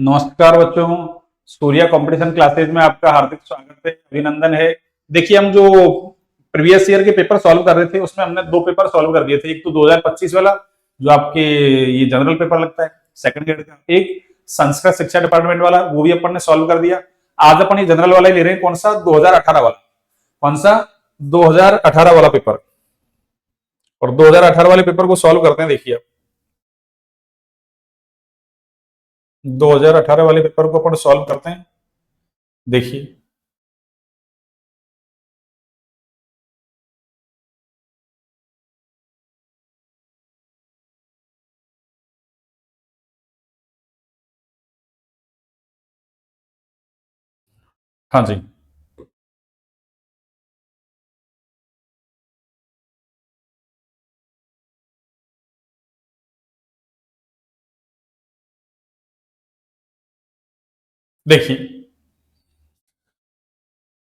नमस्कार बच्चों। Surya competition classes में आपका हार्दिक स्वागत है, अभिनंदन है। देखिए, हम जो प्रीवियस ईयर के पेपर सॉल्व कर रहे थे उसमें हमने दो पेपर सॉल्व कर दिए थे। एक तो 2025 वाला जो आपके ये जनरल पेपर लगता है सेकंड ग्रेड का, एक संस्कृत शिक्षा डिपार्टमेंट वाला वो भी अपन ने सॉल्व कर दिया। आज अपन ये जनरल वाला ही ले रहे हैं। कौन सा? 2018 वाला। कौन सा? 2018 वाला पेपर। और 2018 वाले पेपर को सॉल्व करते हैं। देखिए, 2018 वाले पेपर को अपन सॉल्व करते हैं। देखिए, हाँ जी, देखिए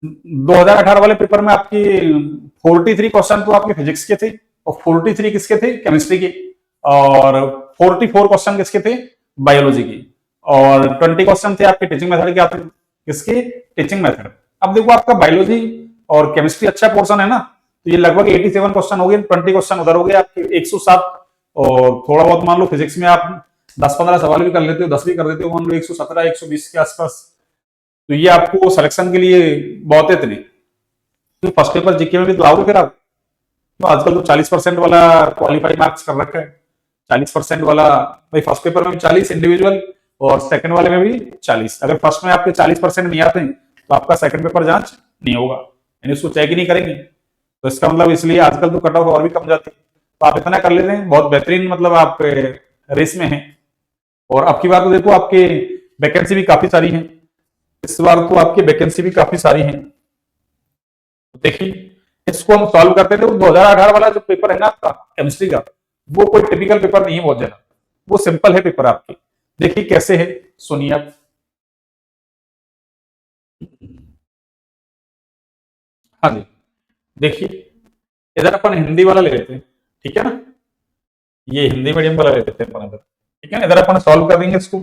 2018 वाले पेपर में आपकी 43 क्वेश्चन तो आपके फिजिक्स के थे और 43 किसके थे? केमिस्ट्री के। और 44 क्वेश्चन किसके थे? बायोलॉजी की। और 20 क्वेश्चन थे आपके टीचिंग मेथड के आते। किसके? Teaching method. अब देखो, आपका बायोलॉजी और केमिस्ट्री अच्छा पोर्शन है ना, तो ये लगभग 87 क्वेश्चन हो गए। 20 क्वेश्चन उधर हो गए आपके 107। और थोड़ा बहुत मान लो फिजिक्स में आप 10-15 सवाल भी कर लेते हो, 10 भी कर देते हो, मान लो 117 120 के आसपास, तो ये आपको सिलेक्शन के लिए बहुत है इतने। तो फर्स्ट पेपर जीके में भी तो आओगे फिर आप। तो आजकल तो 40% वाला क्वालिफाई मार्क्स कर रखा है। 40% वाला भाई, फर्स्ट पेपर में भी 40 इंडिविजुअल और सेकंड वाले में भी 40। अगर फर्स्ट में आपके 40% नहीं आते हैं तो आपका सेकंड पेपर जांच नहीं होगा, यानी उसको चेक ही नहीं करेंगे। तो इसका मतलब इसलिए आजकल तो कट ऑफ और भी कम जाती है। तो आप इतना कर लेते हैं, बहुत बेहतरीन, मतलब आप रेस में हैं। और अब की बार तो देखो, आपके वैकेंसी भी काफी सारी है। इस बार तो आपकी वैकेंसी भी काफी सारी है। देखिए, इसको हम सॉल्व करते थे। 2018 वाला जो पेपर है ना आपका केमिस्ट्री का, वो कोई टिपिकल पेपर नहीं है बहुत ज्यादा, वो सिंपल है पेपर आपके। देखिए कैसे है, सुनिए आप। हाँ जी, देखिए, इधर अपन हिंदी वाला ले लेते हैं, ठीक है ना। ये हिंदी मीडियम वाला ले लेते हैं अपन इधर, ठीक है ना। इधर अपन सॉल्व कर देंगे इसको।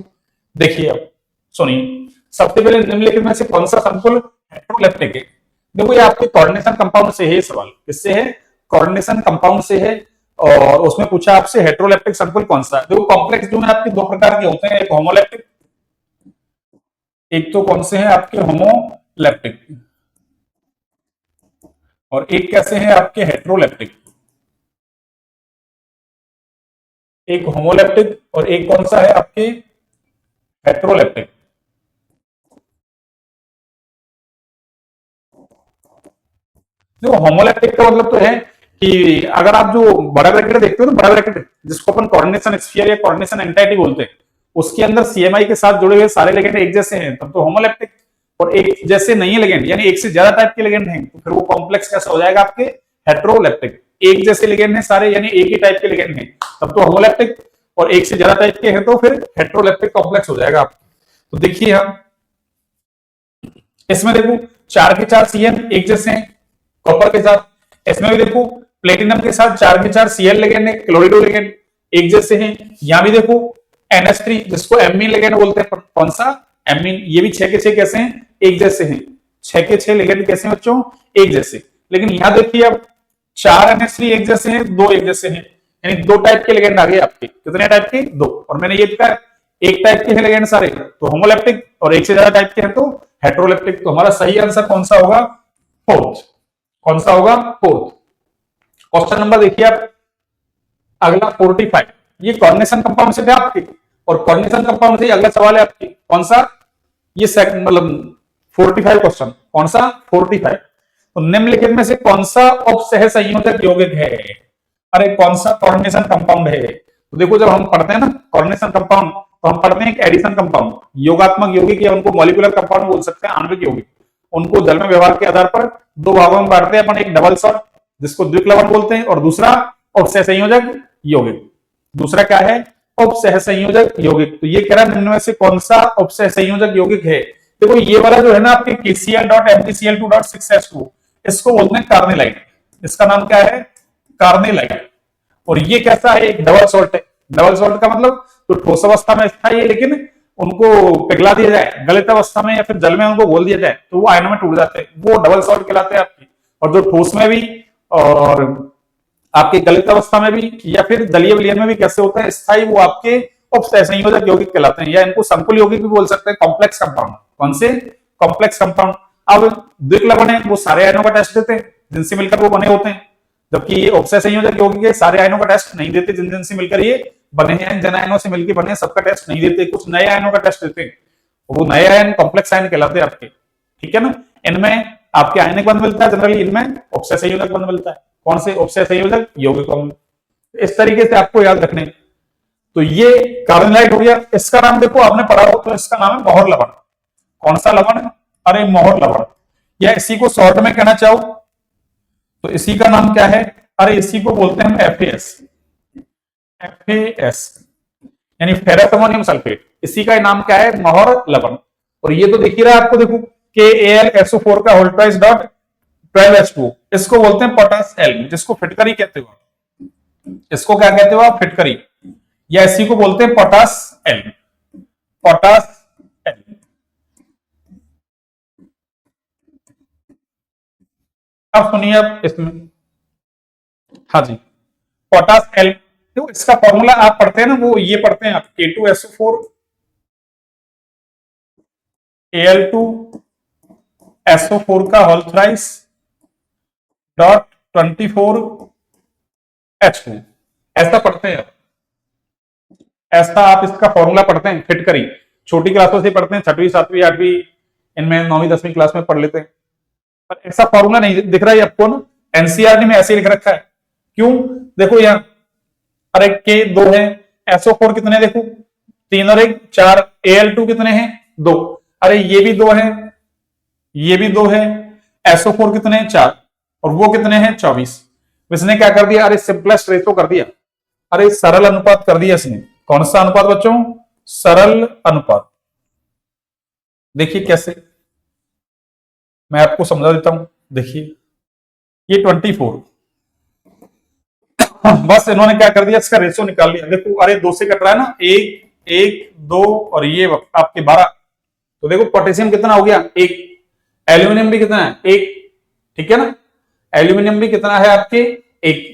देखिए अब सुनिए, सबसे पहले निम्नलिखित में से कौन सा संकुल हेट्रोलेप्टिक है? देखो, ये आपके कोऑर्डिनेशन कंपाउंड से है। ये सवाल किससे है? कोऑर्डिनेशन कंपाउंड से है। और उसमें पूछा आपसे हेट्रोलेप्टिक संकुल कौन सा है। देखो, कॉम्प्लेक्स जो है आपके दो प्रकार के होते हैं, एक होमोलेप्टिक, एक तो कौन से हैं आपके होमोलेप्टिक, और एक कैसे हैं आपके हेट्रोलेप्टिक। एक होमोलेप्टिक और एक कौन सा है आपके हेट्रोलेप्टिक। देखो, होमोलैक्टिक का मतलब तो है कि अगर आप जो बड़ा ब्रैकेट देखते हो, तो बड़ा ब्रैकेट जिसको अपन कोऑर्डिनेशन स्फीयर या कोऑर्डिनेशन एंटाइटी बोलते हैं, उसके अंदर सीएमआई के साथ जुड़े हुए सारे लिगेंड एक जैसे हैं, तब तो होमोलैक्टिक। और एक जैसे नहीं है लिगेंड, यानी एक से ज्यादा टाइप के लिगेंड हैं, तो फिर वो कॉम्प्लेक्स कैसा हो जाएगा आपके? हेट्रोलैप्टिक। एक जैसे लिगेंड हैं सारे, यानी एक ही टाइप के लिगेंड हैं, तब तो होमोलैप्टिक। और एक से ज्यादा टाइप के हैं तो फिर हेट्रोलैप्टिक कॉम्प्लेक्स हो जाएगा आप। तो देखिए, हम इसमें देखो, चार के चार सीएन एक जैसे हैं कॉपर के साथ। इसमें भी देखो, प्लेटिनम के साथ चार के चार सीएल लिगेंड है, क्लोरिडो लिगेंड एक जैसे हैं। यहां भी देखो, NH3 जिसको एमीन लिगेंड बोलते हैं, कौन सा? एमीन। ये भी 6 के 6 कैसे हैं? एक जैसे हैं। 6 के 6 लिगेंड कैसे हैं बच्चों? एक जैसे। लेकिन यहां देखिए, अब 4 NH3 एक जैसे हैं, 2 एक जैसे हैं, यानी दो टाइप के लिगेंड आ गए आपके। कितने टाइप के? दो। और मैंने ये कहा एक टाइप के हैं लिगेंड सारे तो होमोलैप्टिक, और एक से ज्यादा टाइप के हैं तो हेट्रोलैप्टिक। तो हमारा सही आंसर कौन सा होगा? फोर्थ। कौन सा होगा? फोर्थ। क्वेश्चन नंबर देखिए आप, अगला 45। ये कोऑर्डिनेशन कंपाउंड से थे आपके, और कोऑर्डिनेशन कंपाउंड से अगला सवाल है आपकी कौन सा? ये सेकंड, मतलब 45 क्वेश्चन। कौन सा? 45। तो निम्नलिखित में से कौन सा उपसह संयोजक यौगिक है? अरे कौन सा कोऑर्डिनेशन कंपाउंड है? तो देखो, जब हम पढ़ते हैं ना कोऑर्डिनेशन कंपाउंड, तो हम पढ़ते हैं एक एडिशन कंपाउंड, योगात्मक यौगिक, या उनको मॉलिक्यूलर कंपाउंड बोल सकते हैं, आणविक यौगिक। उनको जल में व्यवहार के आधार पर दो भागों में बांटते हैं अपन, एक डबल शॉट जिसको द्विप्लवन बोलते हैं, और दूसरा उपसह संयोजक यौगिक। दूसरा क्या है? उपसह संयोजक यौगिक। तो ये कह रहा है निम्न में से कौन सा उपसह संयोजक यौगिक है? देखो, ये वाला जो है ना आपके KCl.MgCl2.6H2, इसको बोलते हैं कार्निलाइन। इसका नाम क्या है? कार्निलाइन। और ये कैसा है? एक डबल सॉल्ट है। डबल सॉल्ट का मतलब तो ठोस अवस्था में था ये, लेकिन उनको पिघला दिया जाए गलित अवस्था में या फिर जल में उनको घोल दिया जाए तो वो आयनों में टूट जाते हैं, वो डबल सॉल्ट कहलाते हैं आपके। और जो ठोस में भी और आपके गलित अवस्था में भी या फिर जलीय विलयन में भी कैसे होते हैं स्थायी, वो आपके उपसंयोजक यौगिक कहलाते हैं, या इनको संकुल यौगिक भी बोल सकते हैं, कॉम्प्लेक्स कंपाउंड। कौन से? Complex compound. अब द्विक लवण है वो सारे आयनों का टेस्ट देते हैं जिनसे मिलकर वो बने होते हैं, जबकि ये उपसय संयोजक यौगिक है सारे आयनों का टेस्ट नहीं देते जिनसे मिलकर ये बने हैं, जिन आयनों से मिलकर बने सबका टेस्ट नहीं देते, कुछ नए आयनों का टेस्ट देते हैं, वो नए आयन कॉम्प्लेक्स आयन कहलाते हैं आपके। ठीक है ना, इनमें आपके आयनिक बंध मिलता है जनरली, इनमें उपसय संयोजक बंध मिलता है। कौन से? उपसय संयोजक यौगिक बंध। इस तरीके से आपको याद रखने। तो ये कार्बोनाइट हो गया, इसका नाम देखो आपने पढ़ा हो तो इसका नाम है मोहर लवण। कौन सा लवण? अरे मोहर लवण। या इसी को शॉर्ट में कहना चाहो तो इसी का नाम क्या है? अरे इसी को बोलते हैं हम FAS। FAS यानी फेरस अमोनियम सल्फेट। इसी का नाम क्या है? मोहर लवण। और ये तो दिख ही रहा है आपको, देखो KAlSO4 का होल ट्वाइस डॉट 12H2, इसको बोलते हैं पोटास एल्म, जिसको फिटकरी कहते हो। इसको क्या कहते हो आप? फिटकरी। या इसी को बोलते हैं पोटास एल्म। Potash Elm. अब सुनिए आप इसमें, हाँ जी, पोटास एल्म। तो इसका फॉर्मूला आप पढ़ते हैं ना, वो ये पढ़ते हैं आप K2SO4 Al2SO4 का होल थ्राइस डॉट 24H2, ऐसा पढ़ते हैं आप। ऐसा आप इसका फॉर्मूला पढ़ते हैं फिटकरी। छोटी क्लासों से पढ़ते हैं, 6वीं 7वीं 8वीं, इनमें 9वीं 10वीं क्लास में पढ़ लेते हैं, पर ऐसा फॉर्मूला नहीं दिख रहा है आपको ना, एनसीईआरटी में ऐसे लिख रखा है। क्यों? देखो यहां, अरे के 2 है, SO4 कितने देखो 3 और 1 4, Al2 कितने हैं 2, अरे ये भी 2 है, ये भी 2 है, SO4 कितने हैं 4 और वो कितने हैं 24। इसने क्या कर दिया? अरे सिंपलेस्ट रेशो कर दिया, अरे सरल अनुपात कर दिया इसने। कौन सा अनुपात बच्चों? सरल अनुपात। देखिए कैसे, मैं आपको समझा देता हूं। देखिए ये 24, बस इन्होंने क्या कर दिया? इसका रेशो निकाल लिया। देखो अरे 2 से कट रहा है ना, 1 1 2 और ये आपके 12, तो देखो पोटेशियम कितना हो गया 1, एल्यूमिनियम भी कितना है 1, ठीक है ना, एल्यूमिनियम भी कितना है आपके 1,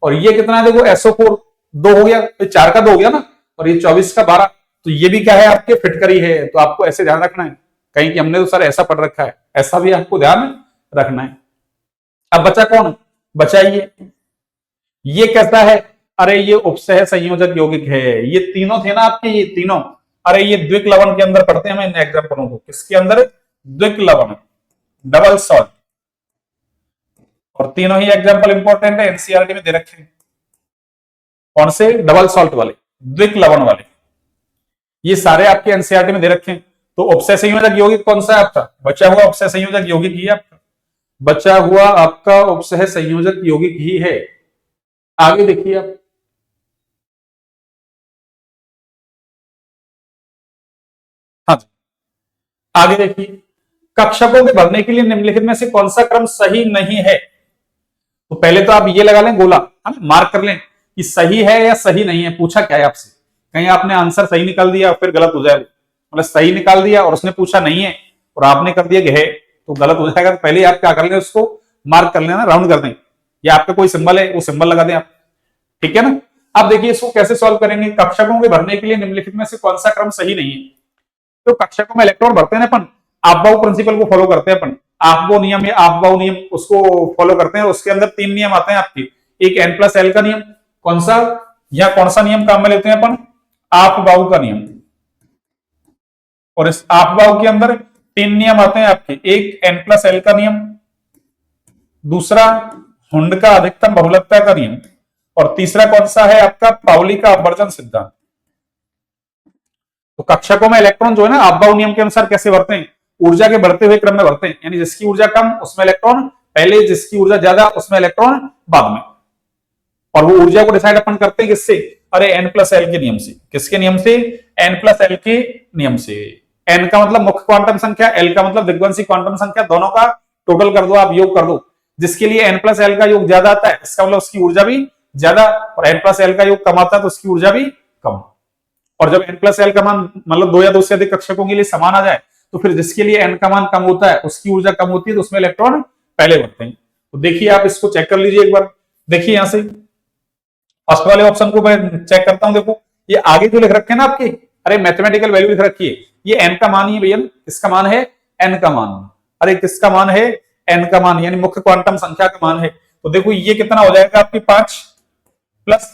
और ये कितना है देखो SO4 2 हो गया, 4 का 2 हो गया ना, और ये 24 का 12, तो ये भी क्या है आपके फिटकरी है। तो आपको ऐसे ध्यान रखना है, कहीं कि हमने तो सर ऐसा पढ़ रखा है, ऐसा भी आपको ध्यान रखना है। अब बचा कौन? बचा ये कैसा है? अरे ये उपसह संयोजक यौगिक है। ये तीनों थे ना आपके, ये तीनों, अरे ये द्विक लवण के अंदर पढ़ते हैं हम इन एग्जाम्पलों को। किसके अंदर? द्विक लवण, डबल सॉल्ट। और तीनों ही एग्जाम्पल इंपॉर्टेंट है, एनसीईआरटी में दे रखे हैं। कौन से? डबल सॉल्ट वाले, द्विक लवण वाले, ये सारे आपके एनसीईआरटी में दे रखे हैं। तो उपसह संयोजक यौगिक कौन सा है आपका? बचा हुआ उपसह संयोजक यौगिक ही आपका, बचा हुआ आपका उपसह संयोजक यौगिक ही है। आगे देखिए आप, हाँ जी, आगे देखिए, कक्षकों के भरने के लिए निम्नलिखित में से कौन सा क्रम सही नहीं है? तो पहले तो आप ये लगा लें गोला, है मार्क कर लें कि सही है या सही नहीं है। पूछा क्या है आपसे? कहीं आपने आंसर सही निकाल दिया फिर गलत हो जाए, मतलब सही निकाल दिया और उसने पूछा नहीं है और आपने कर दिया कि है, तो गलत हो जाएगा। तो पहले आप क्या कर लें, उसको मार्क कर लेना, राउंड कर दें, या आपका कोई सिंबल है वो सिंबल लगा दें आप, ठीक है ना। अब देखिए इसको कैसे सॉल्व करेंगे। कक्षकों के भरने के लिए निम्नलिखित में से कौन सा क्रम सही नहीं है? तो कक्षकों में इलेक्ट्रॉन भरते हैं अपन, आपबाउ प्रिंसिपल को फॉलो करते हैं अपन, आपबाउ नियम या आपबाउ नियम उसको फॉलो करते हैं। उसके अंदर 3 नियम आते हैं आपके, एक N+L का नियम, कौन सा, या कौन सा नियम काम में लेते हैं अपन? आपबाउ का नियम। और इस आपबाउ के अंदर 3 नियम आते हैं आपके, एक N+L का नियम, दूसरा हुंड का अधिकतम बहुलकता का नियम, और तीसरा कौन सा है आपका? पाउली का अपवर्जन सिद्धांत। तो कक्षकों में इलेक्ट्रॉन जो है ना आपबाउ नियम के अनुसार कैसे भरते हैं? ऊर्जा के बढ़ते हुए क्रम में भरते हैं, यानी जिसकी ऊर्जा कम उसमें इलेक्ट्रॉन पहले, जिसकी ऊर्जा ज्यादा उसमें इलेक्ट्रॉन बाद में। और वो ऊर्जा को डिसाइड अपन करते हैं किससे? अरे N+L के नियम से। किसके नियम से? N+L के नियम से। N का मतलब मुख्य क्वांटम संख्या, L का मतलब दिग्वंशी क्वांटम संख्या, दोनों का टोटल कर दो आप, योग कर दो। जिसके लिए N+L का योग ज्यादा आता है इसका मतलब उसकी ऊर्जा भी ज्यादा, और N+L का योग कम आता है तो उसकी ऊर्जा भी कम। और जब n प्लस एल का मान मतलब दो या दो से अधिक कक्षकों के लिए समान आ जाए तो फिर जिसके लिए n का मान कम होता है उसकी ऊर्जा कम होती है, तो उसमें इलेक्ट्रॉन पहले बढ़ते हैं। तो देखिए आप इसको चेक कर लीजिए एक बार। देखिए यहां से फर्स्ट वाले ऑप्शन को मैं चेक करता हूं। देखो ये आगे जो लिख रखे हैं ना आपके, अरे मैथमेटिकल वैल्यू लिख रखी है, ये n का मान ही है भैया, किसका मान है, n का मान। अरे किसका मान है, n का मान, यानी मुख्य क्वांटम संख्या का मान है। तो देखो ये कितना हो जाएगा आपकी 5 प्लस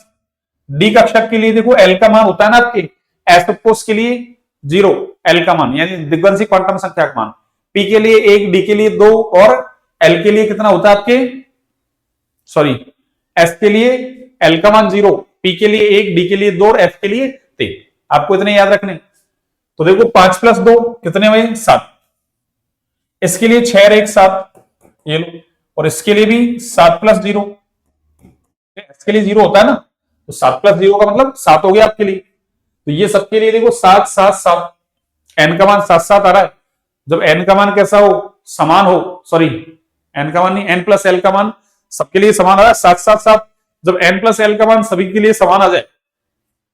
डी कक्षक के लिए देखो एल का मान होता है ना आपके, एस ऑफ के लिए 0 एल का मान यानी दिग्वंशी क्वांटम संख्या का मान, पी के लिए 1, डी के लिए 2 और एल के लिए कितना होता है आपके, सॉरी एस के लिए एल का मान 0, पी के लिए 1, डी के लिए 2 और एफ के लिए 3। आपको इतने याद रखने। तो देखो 5 प्लस 2 कितने हुए, 7। इसके लिए 6 और 1 7, ये लो। और इसके लिए भी 7 प्लस 0, इसके लिए 0 होता है ना, तो 7 प्लस 0 का मतलब 7 हो गया आपके लिए। तो ये सबके लिए देखो 7 7 7, एन का मान 7 7 आ रहा है। जब एन का मान कैसा हो, समान हो, सॉरी एन का मान नहीं, एन प्लस एल का मान सबके लिए समान आ रहा है 7 7 7। जब एन प्लस एल का मान सभी के लिए समान आ जाए,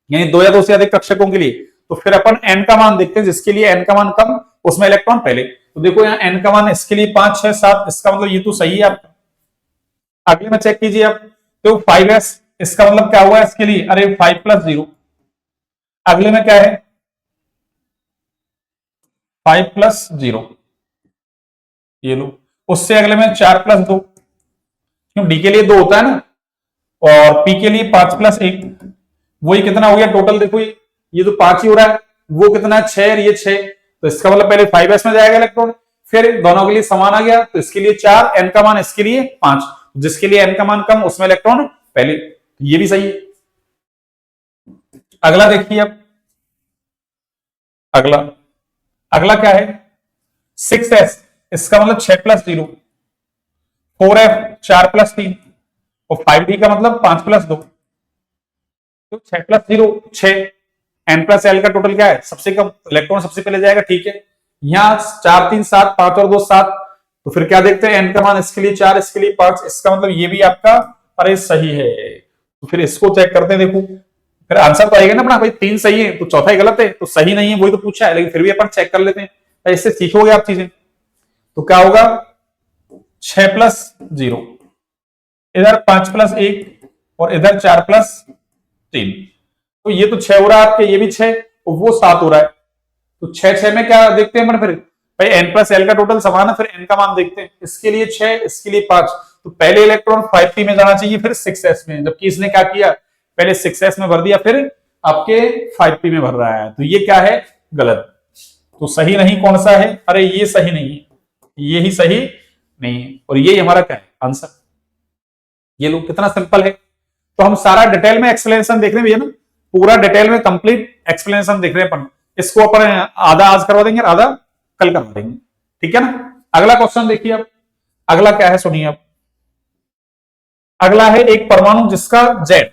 यानी दो या दो से अधिक कक्षकों के लिए, तो फिर अपन एन का मान देखते हैं, जिसके लिए एन का मान कम उसमें इलेक्ट्रॉन पहले। तो देखो यहाँ एन का मान इसके लिए 5 6 7, इसका मतलब ये तो सही है आपका। अगले में चेक कीजिए आप, तो 5s, इसका मतलब क्या हुआ इसके लिए, अरे 5 प्लस 0। अगले में क्या है, 5 प्लस 0, ये लो। उससे अगले में 4 प्लस 2, क्यों डी के लिए 2 होता है ना, और पी के लिए 5 प्लस 1, वही कितना हो गया टोटल, देखो ये तो 5 ही हो रहा है, वो कितना है 6 और ये 6, तो इसका मतलब पहले 5s में जाएगा इलेक्ट्रॉन, फिर दोनों के लिए समान आ गया, तो इसके लिए 4, एन का मान इसके लिए 5, जिसके लिए एन का मान कम उसमें इलेक्ट्रॉन पहले, तो ये भी सही है। अगला देखिए अब, अगला अगला क्या है, 6s, इसका मतलब 6 प्लस 0, 4f 4 प्लस 3 और 5d का मतलब 5 प्लस 2, तो 6 प्लस 0 6, एन प्लस एल का टोटल क्या है, सबसे कम, इलेक्ट्रॉन सबसे पहले जाएगा, ठीक है। यहाँ 4 3 7, 5 और 2 7, तो फिर क्या देखते हैं, एन का मान इसके लिए 4, इसके लिए 5, इसका मतलब ये भी आपका अरे सही है। तो फिर इसको चेक करते हैं, देखो फिर आंसर तो आएगा ना अपना, भाई 3 सही है तो चौथा ही गलत है, तो सही नहीं है वही तो पूछा है, लेकिन फिर भी अपन चेक कर लेते हैं, इससे सीखोगे आप चीजें। तो क्या होगा, 6 प्लस 0, इधर 5 प्लस 1 और इधर 4 प्लस 3, तो ये तो 6 हो रहा है आपके, ये भी 6 और वो 7 हो रहा है। तो 6 6 में क्या देखते हैं फिर, भाई एन प्लस एल का टोटल समान है, फिर एन का मान देखते हैं, इसके लिए 6 इसके लिए 5, तो पहले इलेक्ट्रॉन 5p में जाना चाहिए, फिर 6s में, जबकि इसने क्या किया, पहले 6s में भर दिया, फिर आपके 5p में भर रहा है, तो ये क्या है, गलत। तो सही नहीं कौन सा है, अरे ये सही नहीं है, ये ही सही नहीं है, और ये हमारा क्या है आंसर। ये लोग कितना सिंपल है। तो हम सारा डिटेल में एक्सप्लेनेशन देख रहे हैं भैया ना, पूरा डिटेल में कंप्लीट एक्सप्लेनेशन देख रहे हैं अपन। इसको अपन आधा आज करवा देंगे, आधा कल करवा देंगे, ठीक है ना। अगला क्वेश्चन देखिए आप, अगला क्या है सुनिए आप। अगला है एक परमाणु जिसका जेड,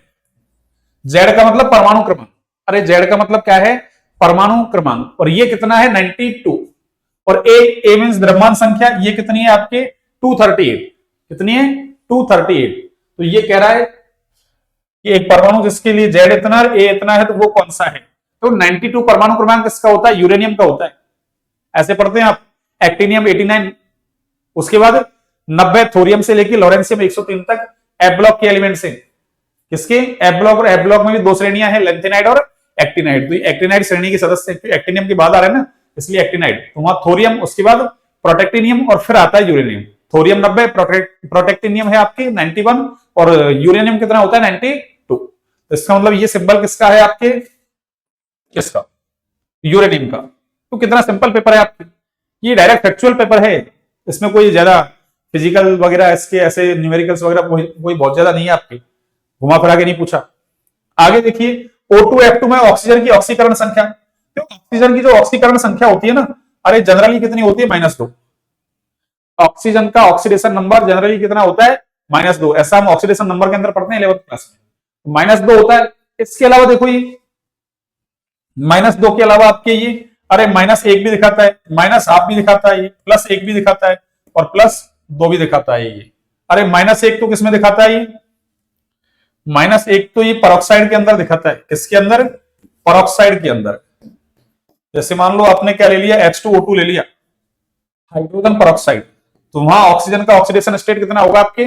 जेड का मतलब परमाणु क्रमांक, अरे जेड का मतलब क्या है, परमाणु क्रमांक, और ये कितना है 92, और ए मींस द्रव्यमान संख्या, ये कितनी है आपके 238, कितनी है 238। तो ये कह रहा है कि एक परमाणु जिसके लिए जेड इतना ए इतना है, तो वो कौन सा है। तो 92 परमाणु क्रमांक किसका होता है, यूरेनियम का होता है, ऐसे पढ़ते हैं आप। एक्टिनियम 89, उसके बाद 90 थोरियम से लेकर लॉरेंसियम 103 तक एफ ब्लॉक के एलिमेंट से, किसके एफ ब्लॉक, और एफ ब्लॉक में भी दो श्रेणियां हैं, लेंथेनाइड और एक्टिनाइड। तो एक्टिनाइड श्रेणी के सदस्य एक्टिनियम के बाद आ रहे हैं ना, इसलिए एक्टिनाइड। तो वहां थोरियम, उसके बाद प्रोटेक्टिनियम और फिर आता है यूरेनियम। थोरियम 90, प्रोटेक्टिनियम है आपके 91 और यूरेनियम कितना होता है 92। तो इसका मतलब ये सिंबल किसका है आपके, किसका, यूरेनियम का। तो कितना सिंपल पेपर है आपके, ये डायरेक्ट फैक्चुअल पेपर है, इसमें कोई ज्यादा फिजिकल वगैरह इसके ऐसे न्यूमेरिकल्स वगैरह कोई बहुत ज्यादा नहीं है आपके, घुमा फिरा के नहीं पूछा। आगे देखिए O2F2 में ऑक्सीजन की ऑक्सीकरण संख्या, तो ऑक्सीजन की जो ऑक्सीकरण संख्या होती है ना, अरे जनरली कितनी होती है -2। ऑक्सीजन का ऑक्सीडेशन नंबर जनरली कितना होता है -2, ऐसा हम ऑक्सीडेशन नंबर के अंदर पढ़ते हैं 11th क्लास में, -2 होता है। इसके अलावा देखो ये -2 के अलावा आपके ये अरे -1 भी दिखाता है, -1/2 भी दिखाता है, ये +1 भी दिखाता है और +2 भी दिखाता है ये। अरे -1 तो किसमें दिखाता है ये, -1 तो ये पेरोक्साइड के अंदर दिखाता है, किसके अंदर, परऑक्साइड के अंदर, जैसे मान लो आपने क्या ले लिया, H2O2 ले लिया, हाइड्रोजन परऑक्साइड, तो वहां ऑक्सीजन का ऑक्सीडेशन स्टेट कितना होगा आपके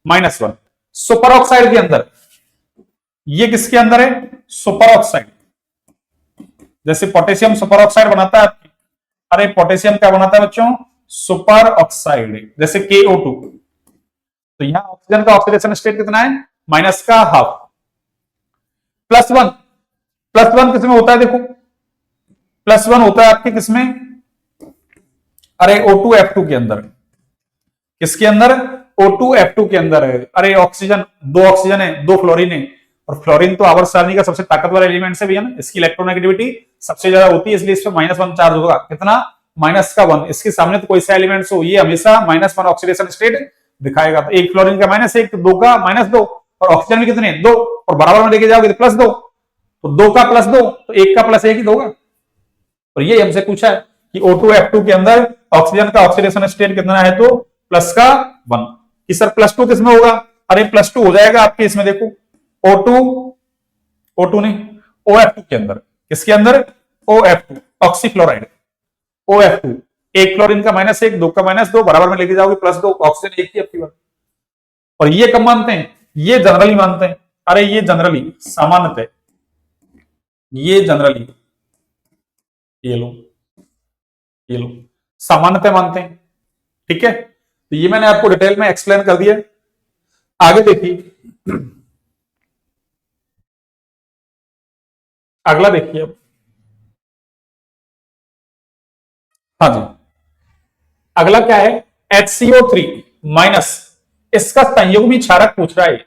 -1। सुपर ऑक्साइड के अंदर, ये किसके अंदर है, सुपर ऑक्साइड, जैसे पोटेशियम सुपर ऑक्साइड बनाता है आपकी, अरे पोटेशियम क्या बनाता है बच्चों, सुपर ऑक्साइड, जैसे KO2, तो यहां ऑक्सीजन का ऑक्सीडेशन स्टेट कितना है, -1/2। +1, +1 किसमें होता है, देखो +1 होता है आपके किसमें, अरे O2F2 के अंदर, किसके अंदर, O2F2 के अंदर है। अरे ऑक्सीजन, 2 ऑक्सीजन है, 2 फ्लोरीन है, और फ्लोरीन तो आवर्त सारणी का सबसे ताकतवर एलिमेंट है भी है ना, इसकी इलेक्ट्रोनेगेटिविटी सबसे ज्यादा होती है, इसलिए इस पर -1 चार्ज होगा, कितना, -1। इसके सामने तो कोई सा एलिमेंट्स हो, ये हमेशा -1 ऑक्सीडेशन स्टेट दिखाएगा। तो एक फ्लोरीन का -1, तो 2 का -2, और ऑक्सीजन भी कितने, 2, और बराबर में लेके जाओगे तो +2, तो 2 का +2, तो 1 का +1 ही होगा। और ये हमसे पूछा है कि O2F2 के अंदर ऑक्सीजन का ऑक्सीडेशन स्टेट कितना है, तो +1। कि सर +2 किसमें होगा, अरे +2 हो जाएगा आपके इसमें, देखो O2 नहीं, OF2 के अंदर, किसके अंदर, OF2, ऑक्सीफ्लोराइड, OF2, एक फ्लोरीन का -1, 2 का -2, बराबर में लेके जाओगे +2, ऑक्सीजन एक ही आपकी बात। और ये कब मानते हैं, ये जनरली मानते हैं, अरे ये जनरली, सामान्यतः, ये जनरली, ये लो सामान्यतः मानते हैं, ठीक है। तो ये मैंने आपको डिटेल में एक्सप्लेन कर दिया। आगे देखिए, अगला देखिए अब, हाँ जी, अगला क्या है, HCO3 माइनस, इसका संयुग्मी क्षारक पूछ रहा है,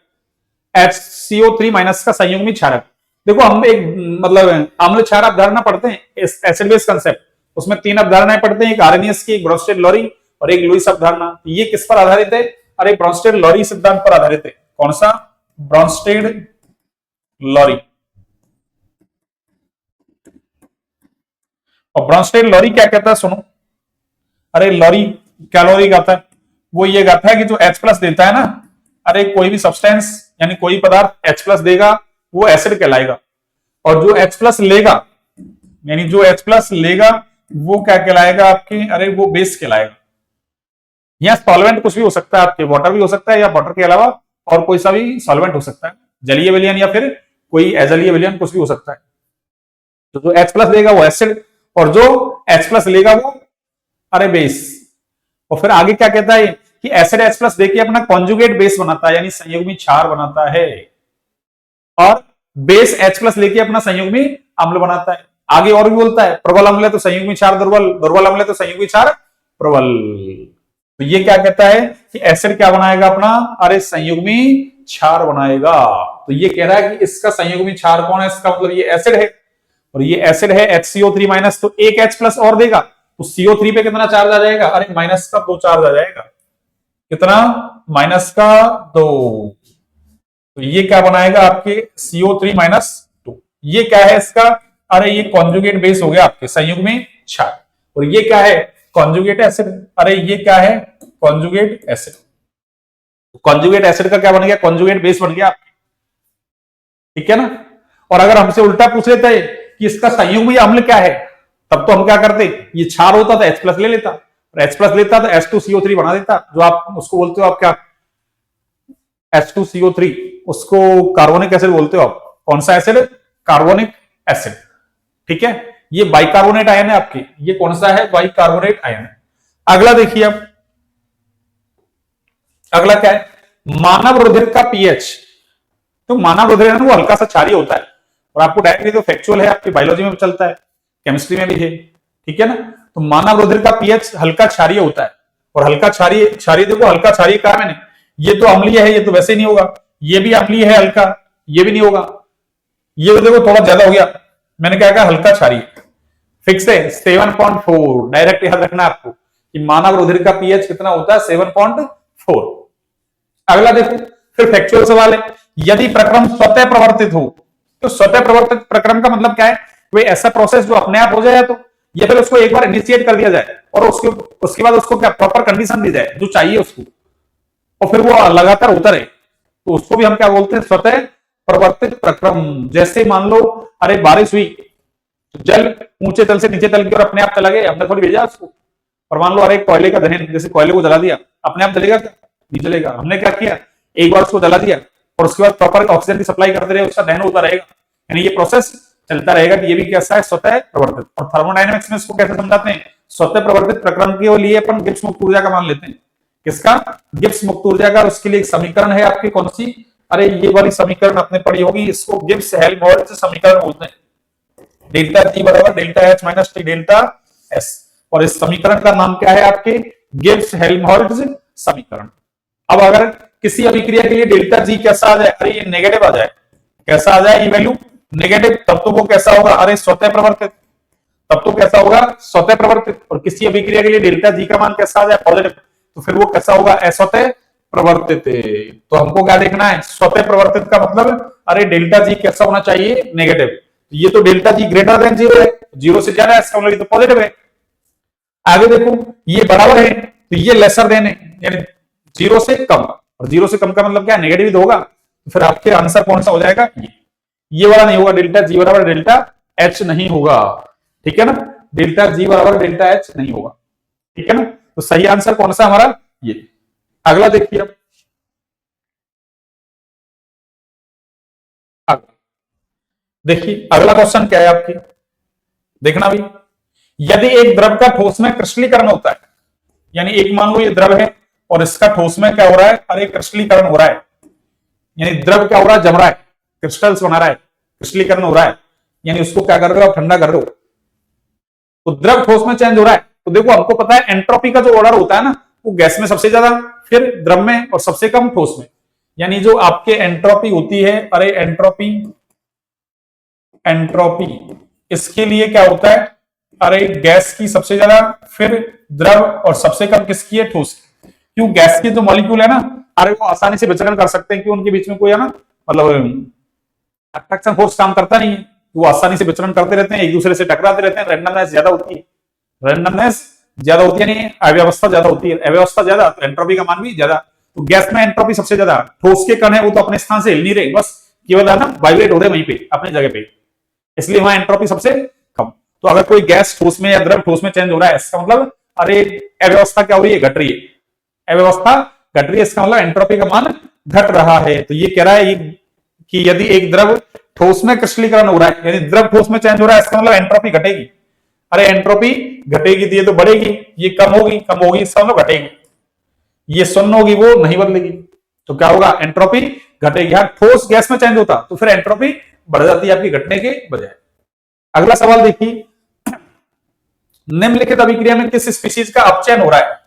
HCO3 माइनस का संयुग्मी क्षारक। देखो हम एक मतलब अम्ल क्षार अवधारणा पढ़ते हैं, एसिड बेस कंसेप्ट, उसमें 3 अवधारणाएं पढ़ते हैं, एक आरएनएस की, एक ब्रोंस्टेड लॉरी और एक लुईस अवधारणा। ये किस पर आधारित है, अरे ब्रोंस्टेड लॉरी सिद्धांत पर आधारित है। कौन सा, ब्रोंस्टेड लॉरी। और ब्रोंस्टेड लॉरी क्या कहता है, सुनो, अरे लॉरी क्या लॉरी गाता है, वो ये गाता है कि जो H+ देता है ना, अरे कोई भी सब्सटेंस यानी कोई पदार्थ H+ देगा वो एसिड कहलाएगा, और जो H+ लेगा, यानी जो H+ लेगा वो क्या कहलाएगा आपके, अरे वो बेस कहलाएगा। यहां सॉल्वेंट कुछ भी हो सकता है आपके, वाटर भी हो सकता है, या वाटर के अलावा और कोई सा भी सॉल्वेंट हो सकता है, जलीय विलयन या फिर कोई अजलीय विलयन, कुछ भी हो सकता है। तो जो H+ लेगा वो एसिड, और जो H+ लेगा वो अरे बेस। और फिर आगे क्या कहता है कि एसिड H+ देके अपना कॉन्जुगेट बेस बनाता है, यानी संयुग्मी क्षार बनाता है, और बेस H+ लेके अपना संयुग्मी अम्ल बनाता है। आगे और भी बोलता है, प्रबल अम्ल है तो संयुग्मी क्षार दुर्बल, दुर्बल अम्ल है तो संयुग्मी क्षार प्रबल। तो ये क्या कहता है कि एसिड क्या बनाएगा अपना, अरे संयुग्मी क्षार बनाएगा। तो ये कह रहा है कि इसका संयुग्मी क्षार कौन है, इसका मतलब ये एसिड है, और ये एसिड है HCO3 माइनस, तो एक H+ और देगा तो CO3 पे कितना चार्ज आ जाएगा, अरे -2 चार्ज आ जाएगा, कितना, -2। तो ये क्या बनाएगा आपके CO3 -2। ये क्या है इसका, अरे ये कॉन्जुगेट बेस हो गया आपके संयुग्मी क्षार। और ये क्या है, कॉन्जुगेट एसिड, अरे ये क्या है, कॉन्जुगेट एसिड। कॉन्जुगेट एसिड का क्या बन गया, कॉन्जुगेट बेस बन गया, ठीक है ना। और अगर हमसे उल्टा पूछ लेता है कि इसका संयुग्मी अम्ल क्या है, तब तो हम क्या करते, ये क्षार होता तो H+ ले लेता, और H+ लेता तो H2CO3 बना देता, जो आप उसको बोलते हो आप क्या, H2CO3, उसको कार्बोनिक एसिड बोलते हो आप। कौन सा एसिड, कार्बोनिक एसिड, ठीक है। ये बाइकार्बोनेट आयन है आपके, ये कौन सा है, बाइकार्बोनेट आयन है। अगला देखिए अब, अगला क्या है, मानव रुधिर का पीएच। तो मानव रुधिर है ना वो हल्का सा क्षारीय होता है, और आपको डायरेक्टली तो फैक्चुअल है, आपकी बायोलॉजी में भी चलता है, केमिस्ट्री में भी है, ठीक है ना। तो मानव रुधिर का पीएच हल्का क्षारीय होता है, और हल्का क्षारीय, क्षारीय देखो हल्का क्षारीय कहा मैंने, ये तो अम्लीय है, ये तो वैसे नहीं होगा, ये भी अम्लीय है हल्का, ये भी नहीं होगा, ये तो देखो थोड़ा ज्यादा हो गया, मैंने क्या कहा, हल्का क्षारीय। फिक्स है 7.4, डायरेक्ट याद रखना आपको कि मानव रुधिर का पीएच कितना होता है, 7.4। अगला देखो, फिर फैक्चुअल सवाल है, यदि प्रक्रम स्वतः प्रवर्तित हो, तो स्वतः प्रवर्तित प्रक्रम का मतलब क्या है, कोई ऐसा प्रोसेस जो अपने आप हो जाए, तो या फिर उसको एक बार इनिशिएट कर दिया जाए और उसके बाद उसको क्या प्रॉपर कंडीशन दी जाए जो चाहिए उसको, और फिर वो लगातार होता रहे, तो उसको भी हम क्या बोलते हैं, स्वतः प्रवर्तित प्रक्रम। जैसे मान लो अरे बारिश हुई तो जल ऊंचे तल से नीचे तल की और अपने आप चला गया, हमने थोड़ी भेजा उसको। और मान लो अरे कोयले का दहन, जैसे कोयले को जला दिया, अपने आप जलेगा क्या? नहीं जलेगा। हमने क्या किया, एक बार उसको जला दिया और उसके बाद प्रॉपर ऑक्सीजन की सप्लाई करते रहे, उसका दहन होता रहेगा। यानी ये प्रोसेस चलता रहेगा कि ये भी कैसा है, स्वतः प्रवर्तित। और थर्मोडायनेमिक्स में इसको कैसे समझाते हैं, स्वतः प्रवर्तित प्रकरण के लिए अपन गिब्स मुक्त ऊर्जा का मान लेते हैं। किसका? गिब्स मुक्त ऊर्जा का। उसके लिए एक समीकरण है आपकी, कौन सी? अरे ये वाली समीकरण आपने पढ़ी होगी, इसको गिब्स हेल्महोल्ट्ज समीकरण बोलते हैं। डेल्टा जी बराबर delta H minus T delta S. और इस समीकरण का नाम क्या है आपके? गिब्स हेल्महोल्ट्ज समीकरण। अब अगर किसी अभिक्रिया के लिए डेल्टा जी कैसा आ जाए, अरे ये नेगेटिव आ जाए, कैसा आ जाए ये वैल्यू? नेगेटिव, तब तो वो कैसा होगा? अरे स्वतः प्रवर्तित। तब तो कैसा होगा? स्वतः प्रवर्तित। और किसी अभिक्रिया के लिए डेल्टा जी का मान कैसा आ जाए? पॉजिटिव, तो फिर वो कैसा होगा? अस्वतः प्रवर्तित। तो हमको क्या देखना है? स्वतः प्रवर्तित का मतलब अरे डेल्टा जी कैसा होना चाहिए? नेगेटिव। ये तो delta G greater than zero है, जीरो से ज्यादा है, इसका मतलब तो पॉजिटिव है। आगे देखो, ये बराबर है तो ये लेसर देन है, यानी जीरो से कम। और जीरो से कम का मतलब क्या? नेगेटिव ही तो होगा। तो फिर आपके आंसर कौन सा हो जाएगा? ये वाला नहीं होगा, डेल्टा जी बराबर डेल्टा एच नहीं होगा। ठीक है ना, डेल्टा जी बराबर डेल्टा एच नहीं होगा। ठीक है ना, तो सही आंसर कौन सा हमारा? ये। अगला देखिए अब, देखिए अगला क्वेश्चन क्या है आपकी, देखना भी। यदि एक द्रव का ठोस में क्रिस्टलीकरण होता है, यानी एक मान लो ये द्रव है और इसका ठोस में क्या हो रहा है? अरे क्रिस्टलीकरण हो रहा है, यानी द्रव क्या हो रहा है? जम रहा है, क्रिस्टल्स बना रहा है, क्रिस्टलीकरण हो रहा है, यानी उसको क्या कर रहे हो? ठंडा कर रहे हो। तो द्रव ठोस में चेंज हो रहा है, तो देखो हमको पता है एंट्रोपी का जो ऑर्डर होता है ना, वो गैस में सबसे ज्यादा, फिर द्रव में, और सबसे कम ठोस में। यानी जो आपके एंट्रोपी होती है, अरे एंट्रोपी, एंट्रोपी इसके लिए क्या होता है? अरे गैस की सबसे ज्यादा, फिर द्रव, और सबसे कम किसकी है? ठोस। क्यों? गैस के जो मॉलिक्यूल है ना, अरे वो आसानी से विचलन कर सकते हैं, क्यों? उनके बीच में कोई है ना, मतलब अट्रैक्शन फोर्स काम करता नहीं है, वो आसानी से विचलन करते रहते हैं, एक दूसरे से टकराते रहते हैं। रैंडमनेस ज्यादा होती है, रैंडमनेस ज्यादा होती है, नहीं अव्यवस्था ज्यादा होती है, अव्यवस्था ज्यादा तो एंट्रोपी का मान भी ज्यादा। तो गैस में एंट्रोपी सबसे ज्यादा। ठोस के कण है वो तो अपने स्थान से हिल नहीं रहे, बस केवल है ना वाइब्रेट हो रहे वहीं पे अपनी जगह पे, इसलिए वहां एंट्रोपी सबसे कम। तो अगर कोई गैस ठोस में या द्रव ठोस में चेंज हो रहा है, इसका मतलब अरे अव्यवस्था क्या हो रही है? घट रही है, अव्यवस्था घट रही है, इसका मतलब एंट्रोपी का मान घट रहा है। तो ये कह रहा है कि यदि एक द्रव ठोस में क्रिस्टलीकरण हो रहा है, यानी द्रव ठोस में चेंज हो रहा है, इसका मतलब एंट्रोपी घटेगी। अरे एंट्रोपी घटेगी तो ये तो बढ़ेगी, ये कम होगी, कम होगी इसका मतलब घटेगी, ये शून्य होगी वो नहीं बदलेगी, तो क्या होगा? एंट्रोपी घटेगी। हाँ, ठोस गैस में चेंज होता तो फिर एंट्रोपी बढ़ जाती है आपकी घटने के बजाय। अगला सवाल देखिए, निम्नलिखित अभिक्रिया में किस स्पीशीज का अपचयन हो रहा है?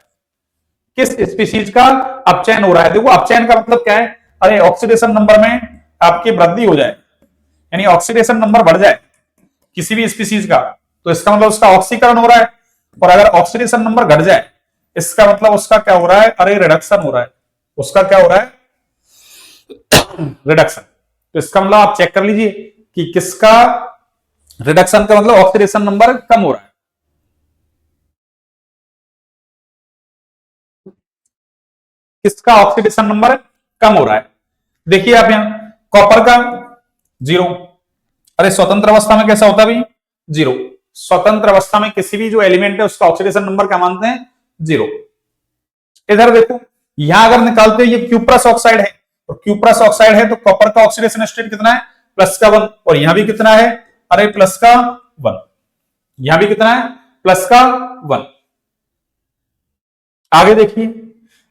किस स्पीशीज का अपचयन हो रहा है? देखो अपचयन का मतलब क्या है? अरे ऑक्सीडेशन नंबर में आपकी वृद्धि हो जाए, यानी ऑक्सीडेशन नंबर बढ़ जाए किसी भी स्पीशीज का, तो इसका मतलब उसका ऑक्सीकरण हो रहा है। और अगर ऑक्सीडेशन नंबर घट जाए, इसका मतलब उसका क्या हो रहा है? अरे रिडक्शन हो रहा है। उसका क्या हो रहा है? रिडक्शन। तो इसका मतलब आप चेक कर लीजिए कि किसका रिडक्शन का मतलब ऑक्सीडेशन नंबर कम हो रहा है। किसका ऑक्सीडेशन नंबर कम हो रहा है? देखिए आप यहां कॉपर का 0। अरे स्वतंत्र अवस्था में कैसा होता है भाई? 0। स्वतंत्र अवस्था में किसी भी जो एलिमेंट है उसका ऑक्सीडेशन नंबर क्या मानते हैं? 0। इधर देखो, यहां अगर निकालते हो, ये क्यूप्रस ऑक्साइड है, और क्यूप्रस ऑक्साइड है तो कॉपर का ऑक्सीडेशन स्टेट कितना है? +1। और यहां भी कितना है? अरे +1। यहां भी कितना है? +1। आगे देखिए,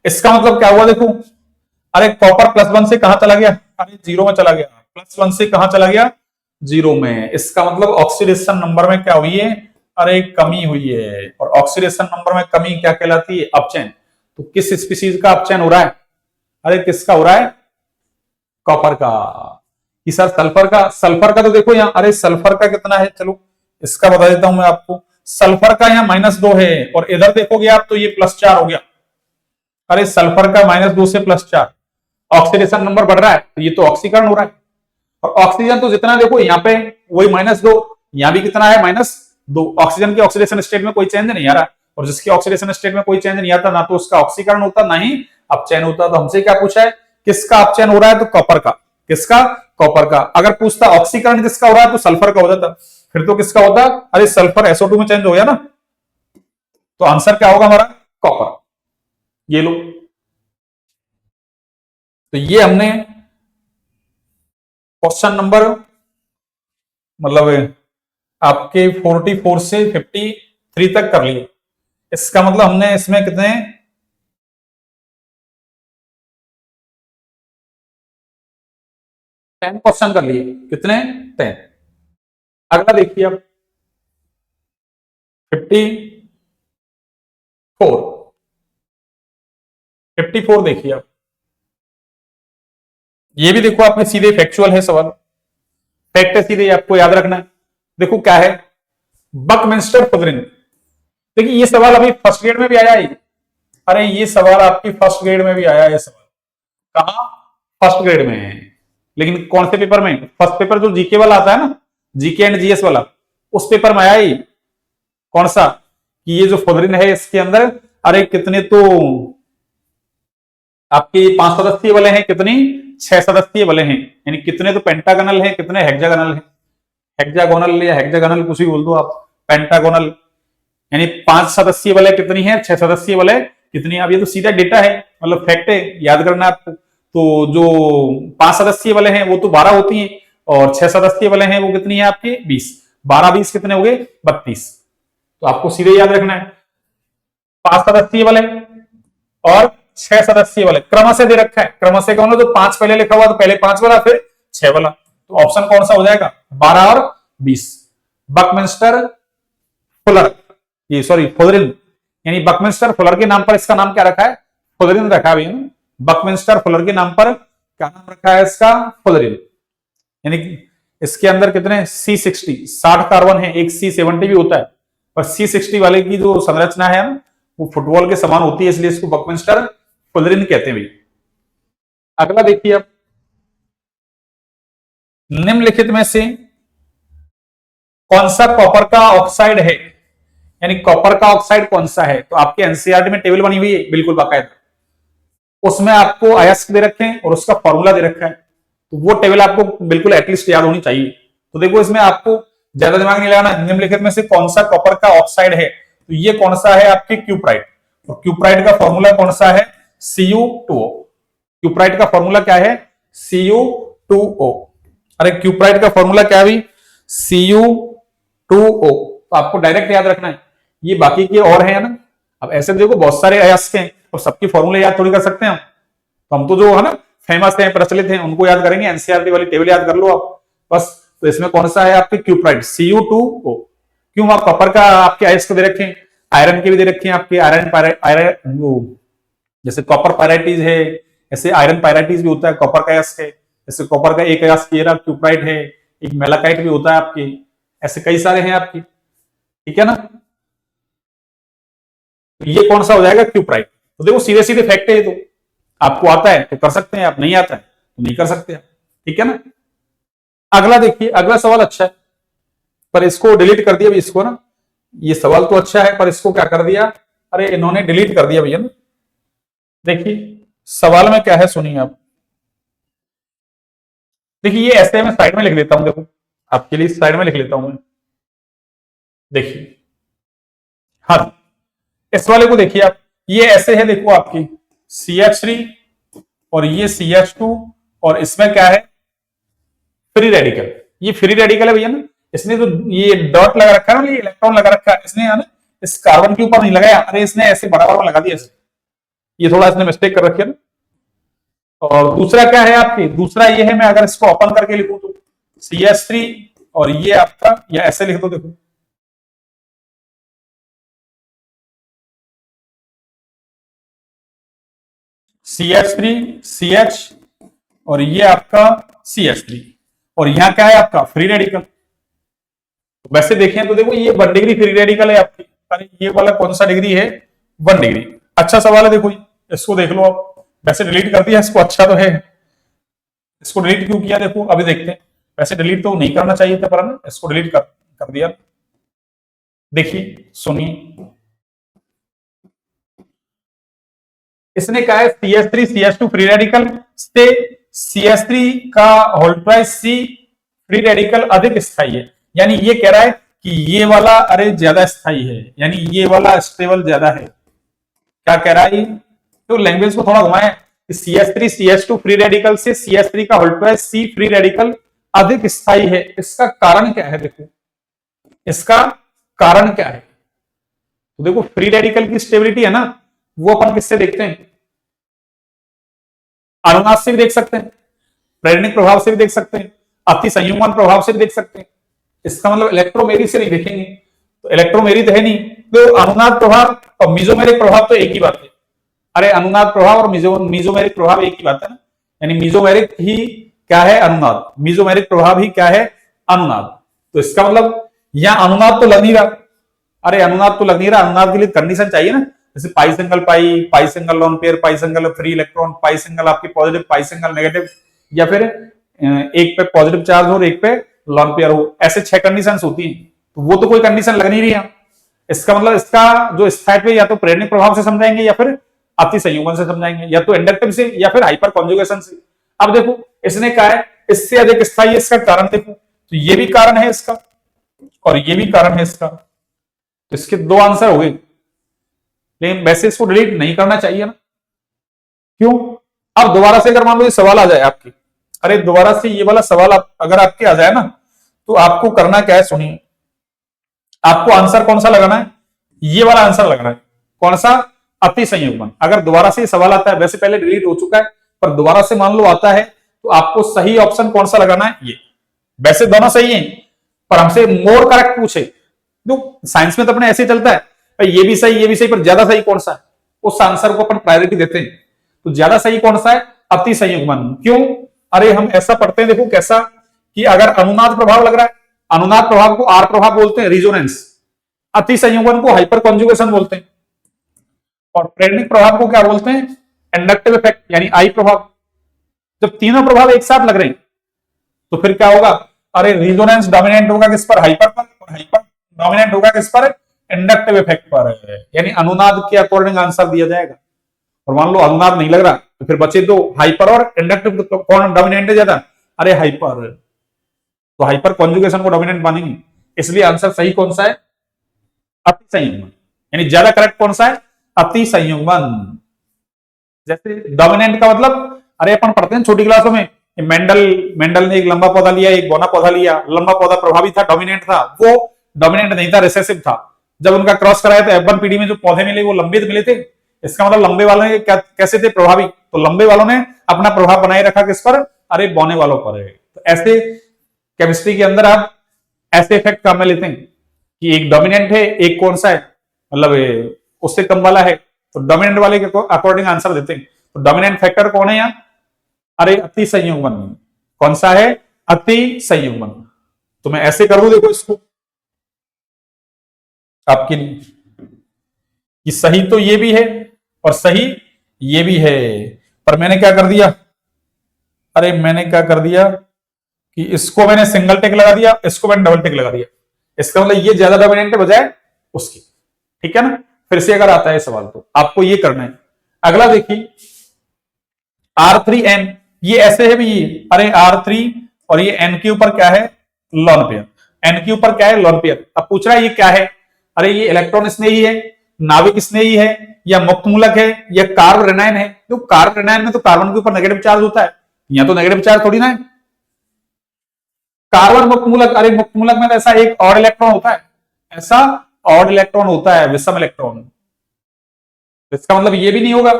इसका मतलब क्या हुआ? देखो, अरे कॉपर +1 से कहां चला गया? अरे 0 में चला गया। +1 से कहां चला गया? 0 में। इसका मतलब ऑक्सीडेशन नंबर में क्या हुई है? अरे कमी हुई है। और ऑक्सीडेशन नंबर में कमी क्या कहलाती है? अपचयन। तो किस स्पीशीज का अपचयन हो रहा है? अरे किसका हो रहा है? कॉपर का। कि सर सल्फर का? सल्फर का तो देखो यहाँ, अरे सल्फर का कितना है, चलो इसका बता देता हूं मैं आपको। सल्फर का यहाँ -2 है, और इधर देखोगे आप तो ये +4 हो गया। अरे सल्फर का -2 से +4, ऑक्सीडेशन नंबर बढ़ रहा है, तो ये तो ऑक्सीकरण हो रहा है। और ऑक्सीजन तो जितना देखो यहाँ पे वही -2, यहाँ भी कितना है? -2। ऑक्सीजन के ऑक्सीडेशन स्टेट में कोई चेंज नहीं आ रहा, और जिसके ऑक्सीडेशन स्टेट में कोई चेंज नहीं आता, ना तो उसका ऑक्सीकरण होता ना ही अपचयन होता। तो हमसे क्या पूछा है? किसका अपचयन हो रहा है? तो कॉपर का। किसका? कॉपर का। अगर पूछता ऑक्सीकरण किसका हो रहा है तो सल्फर का हो जाता, फिर तो किसका होता? अरे सल्फर SO2 में चेंज हो गया ना, तो आंसर क्या होगा हमारा? कॉपर। ये लो, तो ये हमने क्वेश्चन नंबर मतलब आपके 44 से 53 तक कर लिए। इसका मतलब हमने इसमें कितने 10 क्वेश्चन कर लिए। कितने? 10। अगला देखिए आप 54। 54 देखिए आप, ये भी देखो आपने सीधे फैक्चुअल है सवाल, फैक्ट है सीधे, आपको याद रखना है। देखो क्या है, बकमिंस्टर फुदरिन। देखिए ये सवाल अभी फर्स्ट ग्रेड में भी आया है। अरे ये सवाल आपकी फर्स्ट ग्रेड में भी आया है। ये सवाल कहां? फर्स्ट ग्रेड में है। लेकिन कौन से पेपर में? फर्स्ट पेपर जो जीके वाला आता है ना, जीके एंड जीएस वाला, उस पेपर में आया ही। कौन सा? कि ये जो फुदरिन है इसके अंदर अरे कितने तो आपके 5 सदस्यीय वाले हैं, कितनी 6 सदस्यीय वाले हैं, यानी कितने तो पेंटागनल है, कितने हेक्सागोनल है। हेक्सागोनल या हेक्सागोनल कुछ भी बोल दो आप, पेंटागोनल यानी 5 सदस्यीय वाले कितनी है, 6 सदस्यीय वाले कितनी है। अब ये तो सीधा डेटा है, मतलब फैक्ट है, याद करना आपको। तो जो 5 सदस्यीय वाले हैं वो तो 12 होती हैं, और 6 सदस्यीय वाले हैं वो कितनी है आपके 20। 12 20 कितने हो गए? 32। तो आपको सीधे याद रखना है 5 सदस्यीय वाले और 6 सदस्यीय वाले क्रम से दे रखा है। क्रम से कौन है? तो 5 पहले लिखा हुआ तो पहले 5 वाला फिर 6 वाला, तो ऑप्शन कौन सा हो जाएगा? 12 और 20। बकमिंस्टर फुलर, ये सॉरी फुदरिन, यानी बकमिंस्टर फुलर के नाम पर इसका नाम क्या रखा है? फुदरिन रखा है भैया। बकमिंस्टर फुलर के नाम पर क्या नाम रखा है इसका? फुदरिन। यानी इसके अंदर कितने C60 60 कार्बन है, एक C70 भी होता है, पर C60 वाले की जो संरचना है वो फुटबॉल के समान होती है, इसलिए इसको बकमिंस्टर फुलरिन कहते हैं। अगला देखिए आप, निम्नलिखित में से कौन सा कॉपर का ऑक्साइड है, यानी कॉपर का ऑक्साइड कौन सा है? तो आपके एनसीईआरटी में टेबल बनी हुई है बिल्कुल बाकायदा, उसमें आपको अयस्क दे रखे हैं और उसका फॉर्मूला दे रखा है, तो वो टेबल आपको बिल्कुल एटलीस्ट याद होनी चाहिए। तो देखो इसमें आपको ज्यादा दिमाग नहीं लगाना, निम्नलिखित में से कौन सा कॉपर का ऑक्साइड है, तो ये कौन सा है? आपके क्यूप्राइट। और क्यूप्राइट का फॉर्मूला कौन सा है? Cu2O। क्यूप्राइट का फॉर्मूला क्या है? Cu2O। अरे क्यूप्राइट का फॉर्मूला क्या है? Cu2O। तो आपको डायरेक्ट याद रखना है, ये बाकी के और है ना। अब ऐसे देखो बहुत सारे अयस्क हैं और सबकी फॉर्मूले याद थोड़ी कर सकते हैं हम, तो हम तो जो है ना फेमस हैं, प्रचलित हैं, उनको याद करेंगे। एनसीईआरटी वाली टेबल याद कर लो आप बस। तो इसमें कौन सा है आपके? Cuprite Cu2O। क्यों? आप कॉपर का आपके अयस्क दे रखे हैं, आयरन के भी दे रखे हैं आपके, आयरन वो जैसे कॉपर पायराइटीज है, ऐसे आयरन पायराइटीज भी होता है, कॉपर का अयस्क है। जैसे कॉपर का एक अयस्क ये क्यूप्राइट है, एक मेलाकाइट भी होता है आपके, ऐसे कई सारे हैं आपके, ठीक है ना। तो ये कौन सा हो जाएगा? क्यूप्राइट। तो देखो सीधे सीधे फैक्ट है, तो आपको आता है तो कर सकते हैं, आप नहीं आता है तो नहीं कर सकते, ठीक है ना। अगला देखिए, अगला सवाल अच्छा है पर इसको डिलीट कर दिया भी इसको ना। ये सवाल तो अच्छा है पर इसको क्या कर दिया? अरे इन्होंने डिलीट कर दिया भैया ना। देखिए सवाल में क्या है, सुनिए आप। देखिए ये ऐसे मैं साइड में लिख लेता हूं, देखो आपके लिए साइड में लिख लेता हूं मैं। देखिए हाँ, इस वाले को देखिए आप, ये ऐसे है देखो आपकी CH3 और ये CH2 और इसमें क्या है? Free radical. ये फ्री रेडिकल है भैया ना, इसने जो ये डॉट लगा रखा है ना, ये इलेक्ट्रॉन लगा रखा है इसने, है ना, इस कार्बन के ऊपर नहीं लगाया, अरे इसने ऐसे बड़ा बड़ा लगा दिया, ये थोड़ा इसने मिस्टेक कर रखी है ना। और दूसरा क्या है आपकी? दूसरा ये है, मैं अगर इसको ओपन करके लिखूं तो CH3 और ये आपका, या ऐसे लिख दो देखो CH3 CH और ये आपका CH3 और यहां क्या है आपका? Free radical. वैसे देखें तो देखो ये 1 डिग्री फ्री रेडिकल है आपकी, अरे ये वाला कौन सा डिग्री है? 1 डिग्री। अच्छा सवाल है देखो, इसको देख लो आप। वैसे डिलीट कर दिया इसको, अच्छा तो है, इसको डिलीट क्यों किया देखो अभी देखते हैं। वैसे डिलीट तो नहीं करना चाहिए था पर ना इसको डिलीट कर दिया। देखिए सुनिए, इसने कहा है CH3 CH2 फ्री रेडिकल से CH3 का होल्ड सी फ्री रेडिकल अधिक स्थायी है, यानी ये कह रहा है कि ये वाला अरे ज्यादा स्थायी है, यानी ये वाला स्टेबल ज्यादा है। क्या कह रहा है ये? तो लैंग्वेज को थोड़ा घुमाए, CH3 CH2 फ्री रेडिकल से CH3 का होल्ड सी फ्री रेडिकल अधिक स्थायी है। इसका कारण क्या है? देखो इसका कारण क्या है, तो देखो फ्री रेडिकल की स्टेबिलिटी है ना, वो अपन किससे देखते हैं? अनुनाद से भी देख सकते हैं, प्रेरणिक प्रभाव से भी देख सकते हैं, अति संयुग्मन प्रभाव से भी देख सकते हैं। इसका मतलब इलेक्ट्रोमेरिक से नहीं देखेंगे, तो इलेक्ट्रोमेरिक है नहीं, तो अनुनाद प्रभाव और मीजोमेरिक प्रभाव तो एक ही बात है। अरे अनुनाद प्रभाव और मीजोमेरिक प्रभाव एक ही बात है ना, यानी मीजोमेरिक ही क्या है? अनुनाद। मीजोमेरिक प्रभाव ही क्या है? अनुनाद। तो इसका मतलब यहां अनुनाद तो लग नहीं रहा। अरे अनुनाद तो लग नहीं रहा, अनुनाद के लिए कंडीशन चाहिए ना, जैसे पाई सिंगल पाई, पाई सिंगल लोन पेयर, पाई सिंगल फ्री इलेक्ट्रॉन, पाई सिंगल आपकी पॉजिटिव, पाई सिंगल नेगेटिव, या फिर एक पे पॉजिटिव चार्ज हो और एक पे लोन पेयर हो, ऐसे 6 कंडीशंस होती हैं। तो वो तो कोई कंडीशन लग नहीं रही है। इसका मतलब इसका जो स्थायित्व या तो प्रेरणिक प्रभाव से समझाएंगे या फिर अति संयुग्मन से समझाएंगे, या तो इंडक्टिव से या फिर हाइपर कॉन्जुगेशन से। अब देखो इसने कहा है इससे अधिक स्थायी, इसका कारण देखो, तो ये भी कारण है इसका और ये भी कारण है इसका, तो इसके 2 आंसर हो गए। लेकिन वैसे इसको डिलीट नहीं करना चाहिए ना, क्यों? अब दोबारा से अगर मान लो ये सवाल आ जाए आपकी, अरे दोबारा से ये वाला सवाल अगर आपके आ जाए ना, तो आपको करना क्या है सुनिए, आपको आंसर कौन सा लगाना है? ये वाला आंसर लगाना है। कौन सा? अति संयुग्मन। अगर दोबारा से ये सवाल आता है, वैसे पहले डिलीट हो चुका है, पर दोबारा से मान लो आता है, तो आपको सही ऑप्शन कौन सा लगाना है? ये। वैसे दोनों सही हैं, पर हमसे मोर करेक्ट पूछे, तो साइंस में तो अपने ऐसे चलता है, ये भी सही ये भी सही, पर ज्यादा सही कौन सा है, उस आंसर को अपन प्रायोरिटी देते हैं। तो ज्यादा सही कौन सा है? अति संयुग्मन। क्यों? अरे हम ऐसा पढ़ते हैं, देखो कैसा, कि अगर अनुनाद प्रभाव लग रहा है, अनुनाद प्रभाव को आर प्रभाव बोलते हैं, रिजोनेंस। अति संयुग्मन को हाइपर कॉन्जुगेशन बोलते हैं, और प्रेरणिक प्रभाव को क्या बोलते हैं? इंडक्टिव इफेक्ट, यानी आई प्रभाव। जब तीनों प्रभाव एक साथ लग रहे हैं, तो फिर क्या होगा? अरे रिजोनेंस डोमिनेंट होगा किस पर? हाइपर पर, और हाइपर डोमिनेंट होगा किस पर? इंडक्टिव इफेक्ट पर। यानी अनुनाद के अकॉर्डिंग आंसर दिया जाएगा। और मान लो अनुनाद नहीं लग रहा, तो फिर बचे दो, हाइपर और इंडक्टिव। तो कौन डोमिनेंट है ज्यादा? अरे हाइपर, तो हाइपर कॉन्जुगेशन को डोमिनेंट मानेंगे, इसलिए आंसर सही कौन सा है? अति संयुग्मन। यानी ज्यादा करेक्ट कौन सा है? अति संयुग्मन। जैसे डोमिनेंट का मतलब, अरे अपन पढ़ते हैं छोटी क्लासों में, मेंडल ने एक लंबा पौधा लिया, एक बौना पौधा लिया, लंबा पौधा प्रभावी था, डोमिनेंट था, वो डोमिनेंट नहीं था, रिसेसिव था। जब उनका क्रॉस कराया तो F1 पीढ़ी में जो पौधे मिले वो लंबे मिले थे, इसका मतलब लंबे वाले कैसे थे? प्रभावी। तो लंबे वालों ने अपना प्रभाव बनाए रखा किस पर? अरे बौने वालों पर। तो ऐसे केमिस्ट्री के अंदर आप ऐसे इफेक्ट काम में लेते हैं कि एक डोमिनेंट है, एक कौन सा है, मतलब उससे कम वाला है, तो डोमिनेंट वाले के अकॉर्डिंग आंसर देते हैं। तो डोमिनेंट फैक्टर कौन है यहाँ? अरे अति संयुग्मन। कौन सा है? अति संयुग्मन। तो मैं ऐसे कर दूं, देखो इसको आपके लिए, कि सही तो ये भी है और सही ये भी है, पर मैंने क्या कर दिया? अरे मैंने क्या कर दिया कि इसको मैंने सिंगल टिक लगा दिया, इसको मैंने डबल टिक लगा दिया। इसका मतलब ये ज्यादा डोमिनेंट है बजाय उसकी। ठीक है ना? फिर से अगर आता है सवाल तो आपको ये करना है। अगला देखिए, R3N, ये ऐसे है भी ये, अरे R3 और ये N के ऊपर क्या है? Lone pair. N के ऊपर क्या है? Lone pair. अब पूछ रहा है ये क्या है? अरे ये इलेक्ट्रॉन स्नेही है, नाभिक स्नेही है, या मुक्त मूलक है, या कार्ब रेनायन है? तो कार्ब रेनायन में तो कार्बन के ऊपर नेगेटिव चार्ज होता है, यहां तो नेगेटिव चार्ज थोड़ी ना है। कार्बन मुक्त मूलक, अरे मुक्त मूलक में तो ऐसा एक ऑड इलेक्ट्रॉन होता है, ऐसा ऑड इलेक्ट्रॉन होता है, विषम इलेक्ट्रॉन। इसका मतलब ये भी नहीं होगा,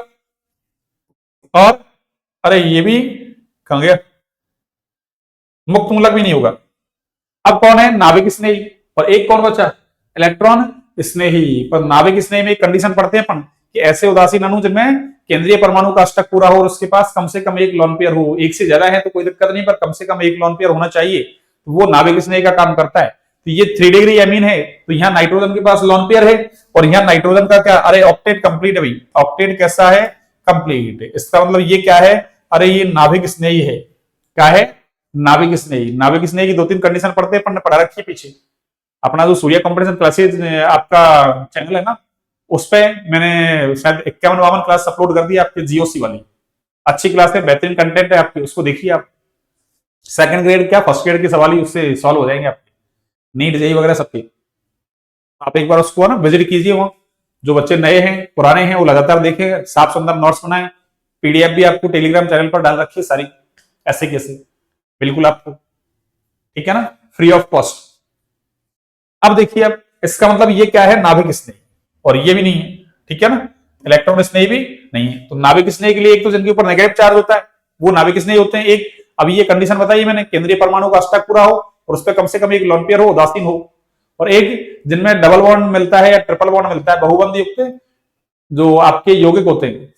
और अरे ये भी कहां गया? मुक्त मूलक भी नहीं होगा। अब कौन है? नाभिक स्नेही। और एक कौन बचा? इलेक्ट्रॉन स्नेही। पर नाभिक स्नेही में एक कंडीशन पढ़ते हैं अपन, कि ऐसे उदासीन अणु जिनमें केंद्रीय परमाणु का अष्टक पूरा हो और उसके पास कम से कम एक लोन पेयर हो। एक से ज्यादा है तो कोई दिक्कत नहीं, पर कम से कम एक लोन पेयर होना चाहिए, तो वो नाभिक स्नेही का काम करता है। तो ये 3 डिग्री एमीन है, तो यहाँ नाइट्रोजन के पास लोन पेयर है, और यहाँ नाइट्रोजन का क्या? अरे ऑक्टेट कंप्लीट है भाई। ऑक्टेट कैसा है? कंप्लीट। इसका मतलब ये क्या है? अरे ये नाभिक स्नेही है। क्या है? नाभिक स्नेही। नाभिक स्नेही की 2-3 कंडीशन पढ़ते हैं, पढ़ा रखी है पीछे। अपना जो सूर्य कंपटीशन क्लासेज आपका चैनल है ना, उस पे मैंने शायद 51-52 क्लास अपलोड कर दी आपके जीओसी वाली। अच्छी क्लास है, बेहतरीन कंटेंट है आपकी, उसको देखिए आप। सेकंड ग्रेड क्या फर्स्ट ग्रेड के सवाल ही उससे सॉल्व हो जाएंगे आपके, नीट जेई वगैरह सबके। आप एक बार उसको ना विजिट कीजिए वहां, जो बच्चे नए हैं पुराने हैं वो लगातार देखें, साफ सुंदर नोट्स बनाए, पीडीएफ भी आपको टेलीग्राम चैनल पर डाल रखी है सारी, ऐसे कैसे, बिल्कुल आपको, ठीक है ना, फ्री ऑफ कॉस्ट। अब देखिए अब इसका मतलब ये क्या है, नाभिक स्नेही, और ये भी नहीं है, ठीक है ना, इलेक्ट्रॉन स्नेही भी नहीं है। तो नाभिक स्नेही के लिए एक तो जिनके ऊपर नेगेटिव चार्ज होता है वो नाभिक स्नेही होते हैं। एक अभी ये कंडीशन बताई मैंने, केंद्रीय परमाणु का अष्टक पूरा हो और उस पर कम से कम एक लोन पेयर हो, उदासीन हो, और एक जिनमें डबल बॉन्ड मिलता है या ट्रिपल बॉन्ड मिलता है, बहुबंध युक्त जो आपके यौगिक होते हैं,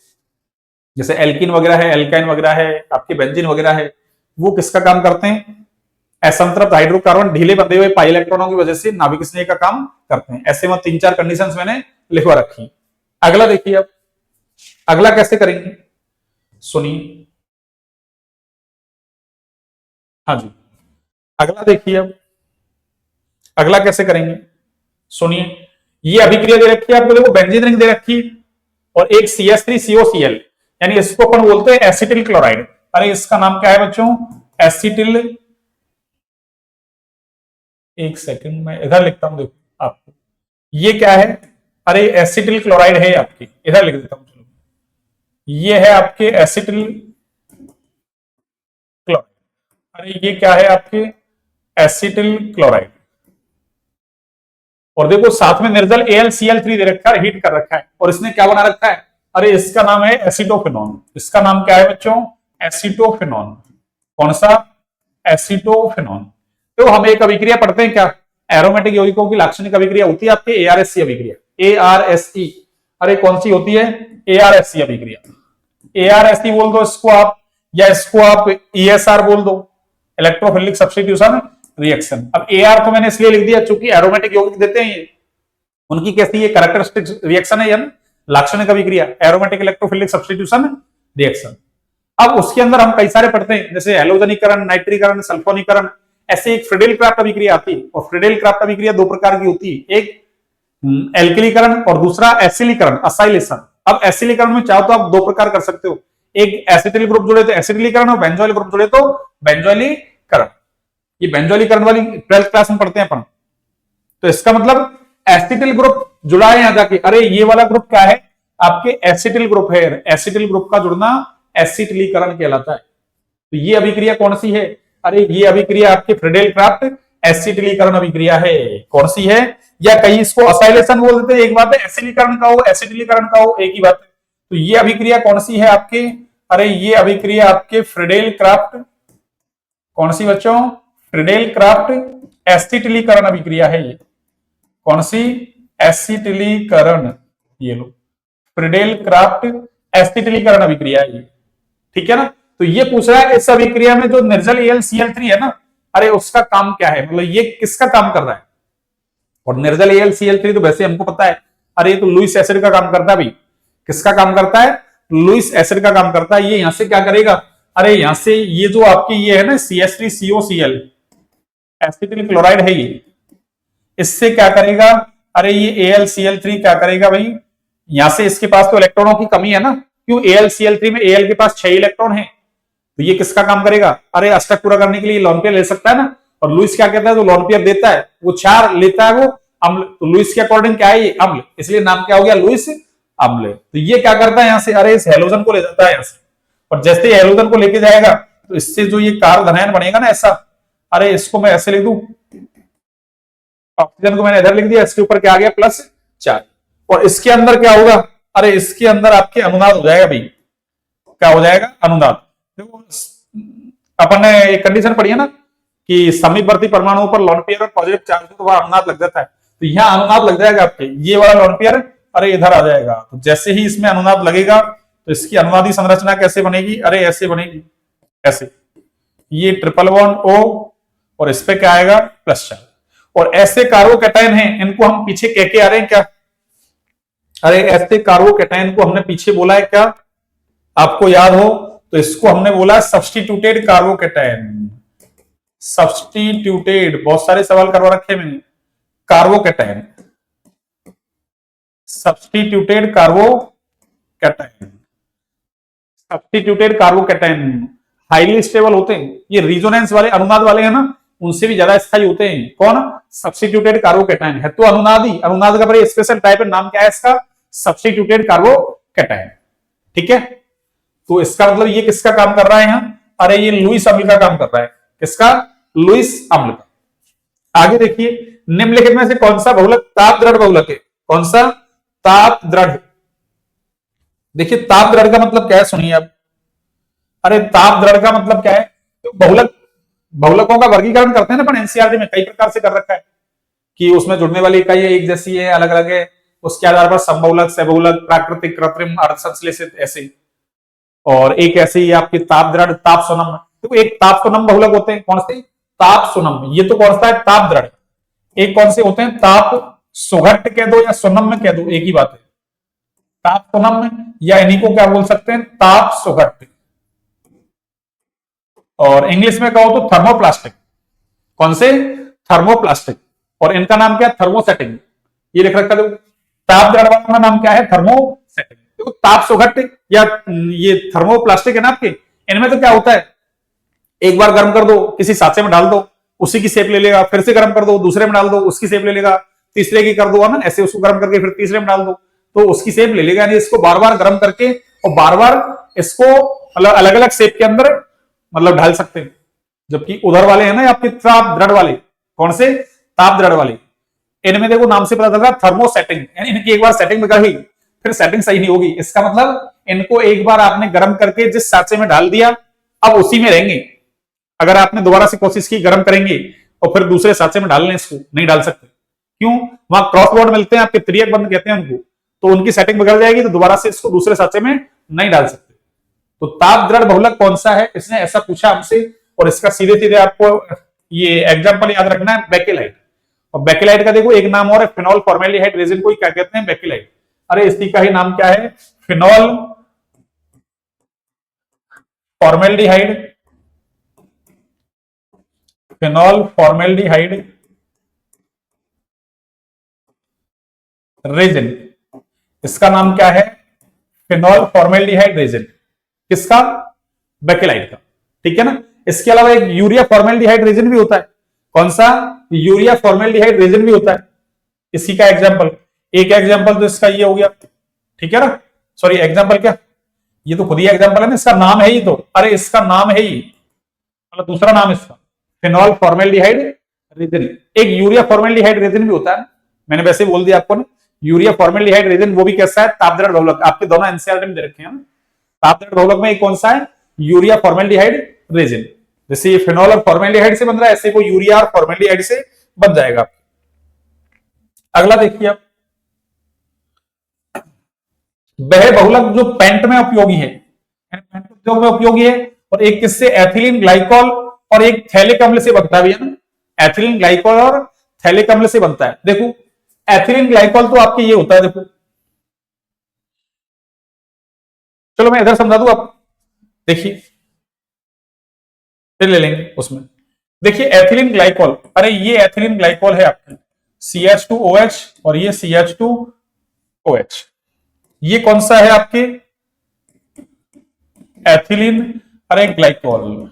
जैसे एल्किन वगैरह है, एल्काइन वगैरह है, आपके बेंजीन वगैरह है, वो किसका काम करते हैं, असंतृप्त हाइड्रोकार्बन ढीले बंधे हुए पाई इलेक्ट्रॉनों की वजह से नाभिक स्नेह का काम करते हैं। ऐसे में 3-4 कंडीशंस मैंने लिखवा रखी। अगला देखिए अब, अगला कैसे करेंगे, सुनिए, हाँ जी, अगला देखिए अब, अगला कैसे करेंगे, सुनिए। ये अभिक्रिया दे रखी है आपको, देखो बेंजीन रिंग दे रखी और एक CH3COCl, यानी इसको अपन बोलते हैं एसिटिल क्लोराइड। अरे इसका नाम क्या है बच्चों, एसिटिल, एक सेकंड में इधर लिखता हूं, देखो आपको ये क्या है, अरे एसिटिल क्लोराइड है आपकी, इधर लिख देता हूं, चलो ये है आपके एसिटिल क्लोराइड। अरे ये क्या है आपके एसिटिल क्लोराइड, और देखो साथ में निर्जल AlCl3 दे रखा है, हीट कर रखा है, और इसने क्या बना रखा है, अरे इसका नाम है एसिटोफिनॉन। इसका नाम क्या है बच्चों, एसिटोफिनॉन। कौन सा, एसिटोफिनॉन। तो हम एक अभिक्रिया पढ़ते हैं क्या, एरोमेटिक यौगिकों की लाक्षणिक अभिक्रिया होती है आपके ARSC अभिक्रिया, ARSE। अरे कौन सी होती है, ARSC अभिक्रिया। ARSE बोल दो इसको आप, या इसको आप ESR बोल दो, इलेक्ट्रोफिलिक सब्स्टिट्यूशन रिएक्शन। अब AR तो मैंने इसलिए लिख दिया चूंकि एरोमेटिक यौगिक देते हैं ये, उनकी कैसी ये कैरेक्टरिस्टिक रिएक्शन है, यानी लाक्षणिक अभिक्रिया, एरोमेटिक इलेक्ट्रोफिलिक सब्स्टिट्यूशन रिएक्शन। अब उसके अंदर हम कई सारे पढ़ते हैं, जैसे हेलोजनीकरण, नाइट्रीकरण, सल्फोनीकरण, ऐसे एक फ्रीडेल क्राफ्ट अभिक्रिया आती है। और फ्रीडेल क्राफ्ट अभिक्रिया दो प्रकार की होती है, एक एल्किलीकरण और दूसरा एसिलीकरण, असाइलेशन। अब एसिलीकरण में चाहो तो आप दो प्रकार कर सकते हो, एक एसिटिल ग्रुप जुड़े तो एसिटिलीकरण, और बेंजोइल ग्रुप जुड़े तो बेंजोइलीकरण। ये बेंजोइलीकरण वाली 12th क्लास में पढ़ते हैं अपन। तो इसका मतलब एसिटिल ग्रुप जुड़ा है यहां जाके, अरे ये वाला ग्रुप क्या है, आपके एसिटिल ग्रुप है, एसिटिल ग्रुप का जुड़ना एसिटिलीकरण कहलाता है। तो ये अभिक्रिया कौन सी है, अरे ये अभिक्रिया आपके फ्रीडेल क्राफ्ट एसिटिलीकरण अभिक्रिया है। कौन सी है, या कहीं इसको असाइलेशन बोल देते हैं, एक बात है एसिलीकरण का हो, एसिटिलीकरण का हो, एक ही बात है। तो ये अभिक्रिया कौन सी है आपके, अरे ये अभिक्रिया आपके फ्रीडेल क्राफ्ट, कौन सी बच्चों, फ्रीडेल क्राफ्ट एसिटिलीकरण अभिक्रिया है ये। कौन सी, एसिटिलीकरण, ये लो फ्रीडेल क्राफ्ट एसिटिलीकरण अभिक्रिया है ये, ठीक है ना। तो ये पूछ रहा है इस अभिक्रिया में जो निर्जल AlCl3 है ना, अरे उसका काम क्या है, मतलब ये किसका काम कर रहा है। और निर्जल AlCl3 तो वैसे हमको पता है, अरे ये तो लुईस एसिड का काम करता है भाई। किसका काम करता है, लुईस एसिड का काम करता है। ये यहां से क्या करेगा, अरे यहां से ये जो आपकी ये है ना CH3COCl एसिटिल क्लोराइड है ये, इससे क्या करेगा, अरे ये AlCl3 क्या करेगा भाई, यहां से इसके पास तो इलेक्ट्रॉनों की कमी है ना, क्यों AlCl3 में Al के पास 6 इलेक्ट्रॉन है, तो ये किसका काम करेगा, अरे अष्टक पूरा करने के लिए लोन पेयर ले सकता है ना। और लुईस क्या कहता है, जो लोन पेयर देता है वो 4 लेता है वो अम्ल, तो लुईस के अकॉर्डिंग क्या है ये अम्ल, इसलिए नाम क्या हो गया लुईस अम्ल। तो ये क्या करता है, यहां से अरे इस हेलोजन को ले जाता है यहां से, और जैसे हेलोजन को लेके जाएगा तो इससे जो ये कार्बन धनायन बनेगा ना ऐसा, अरे इसको मैं ऐसे लिख दूं, ऑक्सीजन को मैंने इधर लिख दिया, इसके ऊपर क्या आ गया +4, और इसके अंदर क्या होगा, अरे इसके अंदर आपके अनुनाद हो जाएगा भाई, क्या हो जाएगा, अनुनाद। देखो अपन ने एक कंडीशन पढ़ी है ना कि समीपवर्ती परमाणुओं पर लोन पेयर और पॉजिटिव चार्ज हो तो वहां अनुनाद लग जाता है, तो यहाँ अनुनाद लग जाएगा आपके, ये वाला लोन पेयर अरे इधर आ जाएगा। तो जैसे ही इसमें अनुनाद लगेगा तो इसकी अनुनादी संरचना कैसे बनेगी, अरे ऐसे बनेगी, ऐसे, ये ट्रिपल बॉन्ड O और इस पे क्या आएगा +4। और ऐसे कार्बोकैटायन हैं, इनको हम पीछे कह के आ रहे हैं क्या, अरे ऐसे कार्बोकैटायन को हमने पीछे बोला है क्या, आपको याद हो तो इसको हमने बोला सब्स्टिट्यूटेड कार्बोकैटायन। सब्स्टिट्यूटेड, बहुत सारे सवाल करवा रखे मैंने, carbocation, substituted carbocation, substituted carbocation highly stable होते हैं। ये रिजोनेंस वाले अनुनाद वाले हैं ना, उनसे भी ज्यादा स्थायी होते हैं। कौन? सब्स्टिट्यूटेड कार्बोकैटायन है तो अनुनादी, अनुनाद का बड़े स्पेशल टाइप है, नाम क्या है इसका? Substituted carbocation. ठीक है, तो इसका मतलब ये किसका काम कर रहा है यहां? अरे ये लुईस अम्ल का काम कर रहा है। किसका? लुईस अम्ल का। आगे देखिए, निम्नलिखित में से कौन सा बहुलक ताप दृढ़ बहुलक है? कौन सा? ताप दृढ़। देखिए ताप दृढ़ का मतलब क्या है, सुनिए आप। अरे ताप दृढ़ का मतलब क्या है? तो बहुलक, बहुलकों का वर्गीकरण करते हैं ना अपन एनसीईआरटी में, कई प्रकार से कर रखा है कि उसमें जुड़ने वाली इकाई एक जैसी है, अलग अलग है, उसके आधार पर समबहुलक, सहबहुलक, प्राकृतिक, कृत्रिम, अर्धसंश्लेषित, ऐसे। और एक ऐसे ही आपकी ताप दृढ़, ताप सुनम। तो एक ताप सुनम बहुलक होते हैं, कौन से? ताप सुनम। ये तो कौन सा है? ताप दृढ़। एक कौन से होते हैं? ताप सुघट्ट कह दो या सुनम में कह दो, एक ही बात है। ताप सुनम या इन्हीं को क्या बोल सकते हैं? ताप सुघट्ट। और इंग्लिश में कहो तो थर्मोप्लास्टिक। कौन से? थर्मोप्लास्टिक। और इनका नाम क्या है? थर्मोसेटिंग। ये लिख रखा है। ताप दृढ़ वाला का नाम क्या है? थर्मोसेटिंग। तो ताप सुघट्ट या ये थर्मोप्लास्टिक है ना आपके, इनमें तो क्या होता है, एक बार गर्म कर दो, किसी साचे में डाल दो, उसी की शेप ले लेगा, फिर से गर्म कर दो, दूसरे में डाल दो, उसकी शेप ले लेगा, तीसरे की कर दो ना, ऐसे उसको गर्म करके फिर तीसरे में डाल दो तो उसकी शेप ले लेगा। यानी इसको बार बार गर्म करके और बार बार इसको मतलब अलग अलग शेप के अंदर मतलब ढाल सकते हैं। जबकि उधर वाले हैं ना आपके ताप दृढ़ वाले, कौन से? ताप दृढ़ वाले, इनमें देखो नाम से पता चल रहा है थर्मोसेटिंग, यानी इनकी एक बार सेटिंग बिगड़ गई फिर सेटिंग सही नहीं होगी। इसका मतलब इनको एक बार आपने गर्म करके जिस साचे में डाल दिया अब उसी में रहेंगे। अगर आपने दोबारा से कोशिश की गर्म करेंगे और फिर दूसरे साचे में डाल लें, इसको नहीं डाल सकते। क्यों? वहां क्रॉस बॉन्ड मिलते हैं, आपके त्रियक बंध कहते हैं उनको, तो उनकी सेटिंग बिगड़ जाएगी, तो दोबारा से इसको दूसरे साचे में नहीं डाल सकते। तो ताप दृढ़ बहुलक कौन सा है, इसने ऐसा पूछा हमसे, और इसका सीधे सीधे आपको ये एग्जाम्पल याद रखना है, बेकेलाइट। और बेकेलाइट का देखो एक नाम और है, फिनॉल फॉर्मेल्डिहाइड रेजिन को क्या कहते हैं? बेकेलाइट। अरे इसी का ही नाम क्या है? Phenol formaldehyde. Phenol formaldehyde resin, इसका नाम क्या है? Phenol formaldehyde resin. किसका? बेकेलाइट का। ठीक है ना। इसके अलावा एक यूरिया फॉर्मेल्डिहाइड रेजिन भी होता है। कौन सा? यूरिया फॉर्मेल्डिहाइड रेजिन भी होता है। इसी का एग्जांपल, एक एग्जांपल तो इसका ये हो गया, ठीक है ना। सॉरी एग्जांपल क्या, ये तो खुद ही एग्जांपल है ना, इसका नाम है ही तो। अरे इसका नाम है ही, मतलब दूसरा नाम इसका फिनॉल फॉर्मेल्डिहाइड रेजिन। एक यूरिया फॉर्मेल्डिहाइड रेजिन भी होता है, मैंने वैसे बोल दिया आपको ना। यूरिया फॉर्मेल्डिहाइड रेजिन वो भी कैसा है? ताप दृढ़ बहुलक। आपके दोनों एनसीईआरटी में दे रखे हैं। ताप दृढ़ बहुलक में एक कौन सा है? Urea formaldehyde resin. जैसे ये फिनॉल और फॉर्मेल्डिहाइड से बन रहा है, ऐसे को यूरिया और फॉर्मेल्डिहाइड से बन जाएगा। अगला देखिए आप, वह बहुलक जो पेंट में उपयोगी है, पेंट उद्योग में उपयोगी है, और एक किससे? एथिलीन ग्लाइकॉल और एक थैलिक अम्ल से बनता भी है ना। एथिलीन ग्लाइकॉल और थैलिक अम्ल से बनता है। देखो एथिलीन ग्लाइकॉल तो आपके ये होता है, देखो चलो मैं इधर समझा दूं, आप देखिए फिर ले लेंगे उसमें। देखिए एथिलीन ग्लाइकॉल, अरे ये एथिलीन ग्लाइकॉल है आपका CH2OH और ये CH2OH। ये कौन सा है आपके? एथिलीन, अरे ग्लाइकॉल,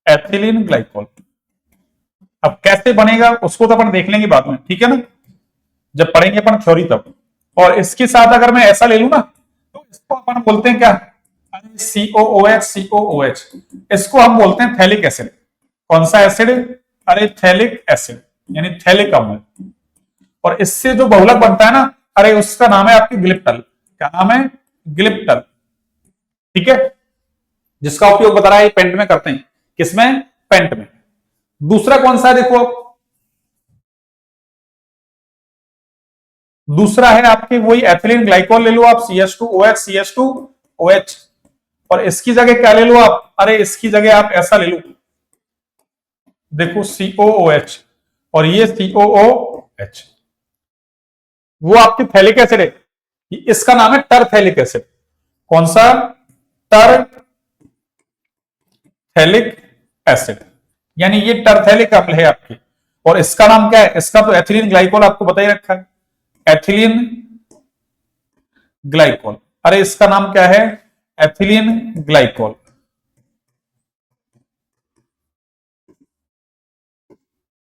एथिलीन ग्लाइकॉल। अब कैसे बनेगा उसको तो अपन देख लेंगे बाद में, ठीक है ना, जब पढ़ेंगे अपन थ्योरी तब। और इसके साथ अगर मैं ऐसा ले लू ना, तो इसको अपन बोलते हैं क्या? COOH, COOH, इसको हम बोलते हैं थैलिक एसिड। कौन सा एसिड? अरे थैलिक एसिड, यानी थैलिक अम्ल। और इससे जो बहुलक बनता है ना, अरे उसका नाम है आपकी ग्लिप्टल। क्या नाम है? ग्लिप्टल। ठीक है, जिसका उपयोग बता रहा है पेंट में करते हैं। किसमें? पेंट में। दूसरा कौन सा है देखो आप, दूसरा है आपके वही एथिलीन ग्लाइकॉल ले लो आप, CH2OH, CH2OH। और इसकी जगह क्या ले लो आप? अरे इसकी जगह आप ऐसा ले लो, देखो COOH और ये COOH, वो आपकी थैलिक एसिड है। इसका नाम है टरथैलिक एसिड। कौन सा? टरथैलिक एसिड, यानी ये टरथैलिक अम्ल है आपकी। और इसका नाम क्या है? इसका तो एथिलीन ग्लाइकॉल आपको बता ही रखा है, एथिलीन ग्लाइकॉल। अरे इसका नाम क्या है? Ethylene glycol.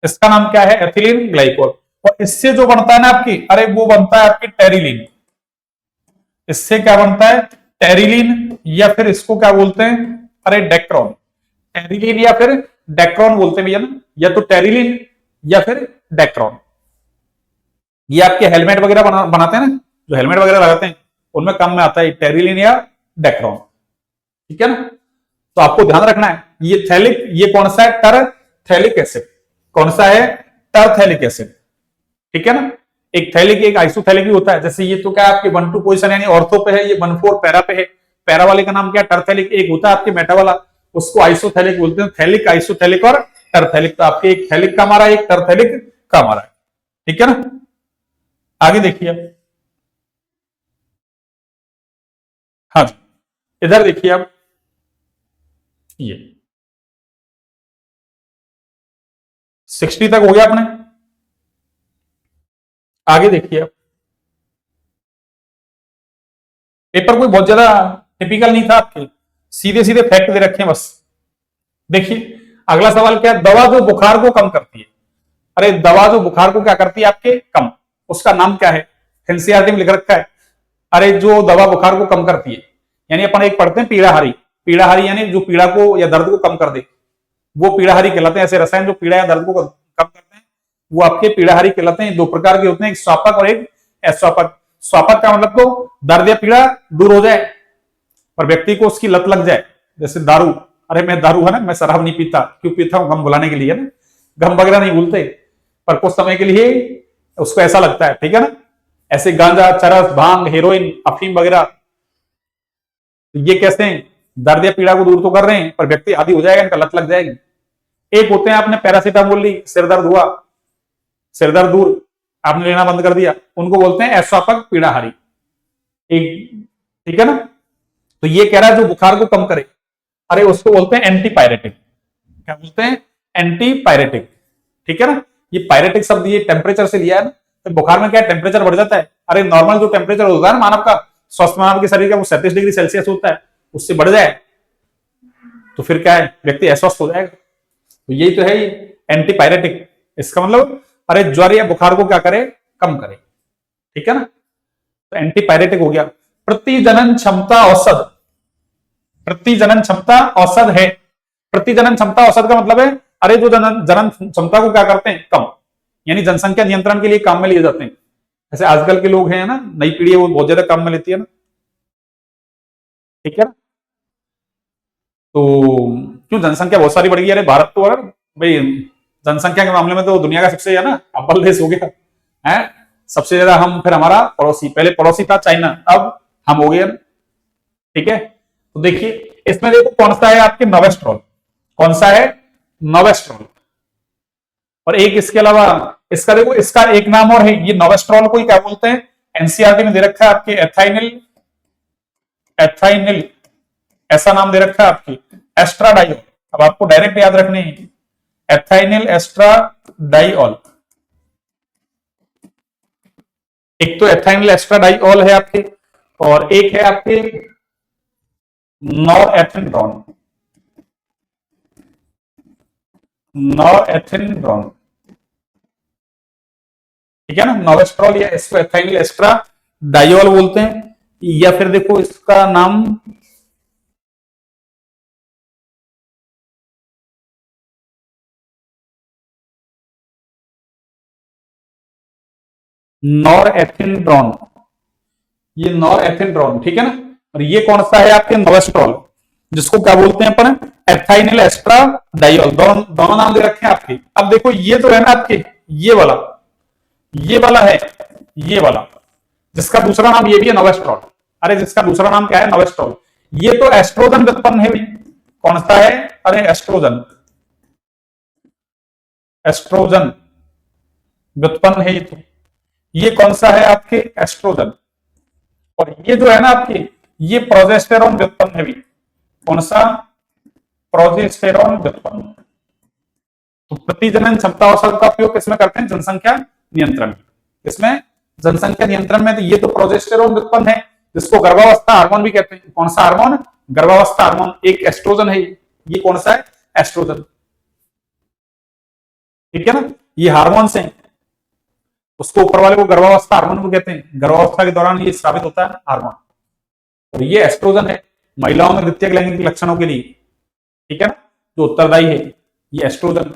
इसका नाम क्या है? Ethylene glycol. और इससे जो बनता है ना आपकी, अरे वो बनता है आपकी टेरिलीन। इससे क्या बनता है? टेरिलीन, या फिर इसको क्या बोलते हैं? अरे डेक्रोन। टेरिलीन या फिर डेक्रोन बोलते हैं भैया ना, या तो टेरिलीन या फिर डेक्रोन। ये आपके हेलमेट वगैरह बनाते हैं ना, जो हेलमेट वगैरह लगाते हैं उनमें काम में आता है टेरिलीन या डेक्रोन। ठीक है ना? तो आपको ध्यान रखना है ये थैलिक, ये कौन सा है? टरथैलिक एसिड। कौन सा है? टरथैलिक एसिड। ठीक है ना? एक थैलिक एक आइसोथैलिक भी होता है। जैसे ये तो क्या है आपके 1-2 पोजीशन यानी ऑर्थो पे है, ये 1-4 पैरा पे है। पैरा वाले का नाम क्या है? टरथैलिक। एक होता है आपके मेटा वाला, उसको आइसोथैलिक बोलते हैं। थैलिक, आइसोथैलिक और टरथैलिक। तो आपके एक थैलिक काम आ रहा है, एक टरथैलिक काम आ रहा है। ठीक है ना? आगे देखिए, हाँ जी, इधर देखिए आप, ये 60 तक हो गया अपने। आगे देखिए आप, पेपर कोई बहुत ज्यादा टिपिकल नहीं था आपके, सीधे सीधे फैक्ट दे रखे हैं बस। देखिए अगला सवाल क्या है? दवा जो बुखार को कम करती है। अरे दवा जो बुखार को क्या करती है आपके? कम। उसका नाम क्या है? एनसीईआरटी में लिख रखा है। अरे जो दवा बुखार को कम करती है, यानी अपन एक पढ़ते हैं पीड़ाहारी। पीड़ाहारी यानी जो पीड़ा को या दर्द को कम कर दे, वो पीड़ाहारी कहलाते हैं। ऐसे रसायन जो पीड़ा या दर्द को कम करते हैं वो आपके पीड़ाहारी कहलाते हैं। 2 प्रकार के होते हैं, एक स्वापक और एक अस्वापक। स्वापक का मतलब तो दर्द या पीड़ा दूर हो जाए और व्यक्ति को उसकी लत लग जाए, जैसे दारू। अरे मैं दारू है ना, मैं शराब नहीं पीता, क्यों पीता हूं? गम भुलाने के लिए ना, गम वगैरह नहीं भूलते, पर कुछ समय के लिए उसको ऐसा लगता है। ठीक है ना? ऐसे गांजा, चरस, भांग, हेरोइन, अफीम वगैरह, ये कैसे हैं? दर्द या पीड़ा को दूर तो कर रहे हैं पर व्यक्ति आदी हो जाएगा, इनका लत लग जाएगी। एक होते हैं आपने पैरासीटामोल ली, सिर दर्द हुआ, सिर दर्द दूर, आपने लेना बंद कर दिया, उनको बोलते हैं अस्वापक पीड़ाहारी। एक, ठीक है ना? तो ये कह रहा है जो बुखार को कम करे, अरे उसको बोलते हैं एंटीपायरेटिक। क्या बोलते हैं? एंटीपायरेटिक। ठीक है ना? ये पायरेटिक शब्द ये टेम्परेचर से लिया है ना, तो बुखार में क्या टेम्परेचर बढ़ जाता है। अरे नॉर्मल जो टेम्परेचर होता है ना मानव का, स्वस्थ मानव के शरीर का, वो 37 डिग्री सेल्सियस होता है, उससे बढ़ जाए तो फिर क्या है? व्यक्ति अस्वस्थ हो जाएगा। तो यही तो है ये एंटीपायरेटिक। इसका मतलब अरे ज्वर या बुखार को क्या करे? कम करे। ठीक है ना? तो एंटीपायरेटिक हो गया। प्रतिजनन क्षमता औसत। प्रतिजनन क्षमता औसत है। प्रतिजनन क्षमता औसत का मतलब है अरे जो जनन क्षमता को क्या करते हैं? कम, यानी जनसंख्या नियंत्रण के लिए काम में लिए जाते हैं। जैसे आजकल के लोग हैं ना, नई पीढ़ी है, वो बहुत ज्यादा काम में लेती है ना। ठीक है ना? तो क्यों जनसंख्या बहुत सारी बढ़ गई। अरे भारत तो अरे भाई जनसंख्या के मामले में तो दुनिया का सबसे है ना अव्वल देश हो गया है। सबसे ज्यादा हम, फिर हमारा पड़ोसी, पहले पड़ोसी था चाइना, अब हम हो गए। ठीक है? तो देखिए इसमें देखो कौन सा है आपके? नोवेस्ट्रॉल। कौन सा है? नोवेस्ट्रॉल। और एक इसके अलावा इसका देखो, इसका एक नाम और है, ये नोवेस्ट्रॉल को ही क्या बोलते हैं? एनसीईआरटी में दे रखा है आपके एथाइनिल, एथाइनिल ऐसा नाम दे रखा है आपकी एस्ट्राडाइल। अब आपको डायरेक्ट याद रखने हैं, एथाइनिल एस्ट्राडाइल। एक तो एथाइनिल एस्ट्राडाइल है आपके, और एक है आपके नॉरएथिनड्रोन। नॉरएथिनड्रोन। ठीक है ना? नोवेस्ट्रॉल या इसको एथाइनिल एस्ट्राडाइल बोलते हैं, या फिर देखो इसका नाम नॉरएथिनड्रोन। ये नॉरएथिनड्रोन। ठीक है ना? और ये कौन सा है आपके? नोवेस्ट्रॉल, जिसको क्या बोलते हैं अपन? एथाइनिल एस्ट्राडाइल। दोनों दोनों नाम दे रखे हैं आपके। अब देखो ये तो है ना आपके, ये वाला, ये वाला है, ये वाला, जिसका दूसरा नाम ये भी है नोवेस्ट्रॉल। अरे जिसका दूसरा नाम क्या है? नोवेस्ट्रॉल। ये तो एस्ट्रोजन व्युत्पन्न है। कौन सा है? अरे एस्ट्रोजन, एस्ट्रोजन व्युत्पन्न है ये तो। ये कौन सा है आपके? एस्ट्रोजन। और ये जो है ना आपके, ये प्रोजेस्टेरॉन व्युत्पन्न है भी। कौन सा? प्रोजेस्टेरॉन व्युत्पन्न। तो प्रतिजनन क्षमता औसत का उपयोग किसमें करते हैं? जनसंख्या नियंत्रण। इसमें जनसंख्या नियंत्रण में तो ये तो प्रोजेस्टेरॉन व्युत्पन्न है, जिसको गर्भावस्था हार्मोन भी कहते हैं। कौन सा हार्मोन? गर्भावस्था हार्मोन। एक एस्ट्रोजन है, ये कौन सा है? एस्ट्रोजन। ठीक है ना, ये हार्मोन्स हैं। उसको ऊपर वाले को गर्भावस्था हार्मोन भी कहते हैं। गर्भावस्था के दौरान ये स्रावित होता है हार्मोन, और ये एस्ट्रोजन है महिलाओं में द्वितीयक लैंगिक लक्षणों के लिए। ठीक है ना, जो उत्तरदायी है ये एस्ट्रोजन।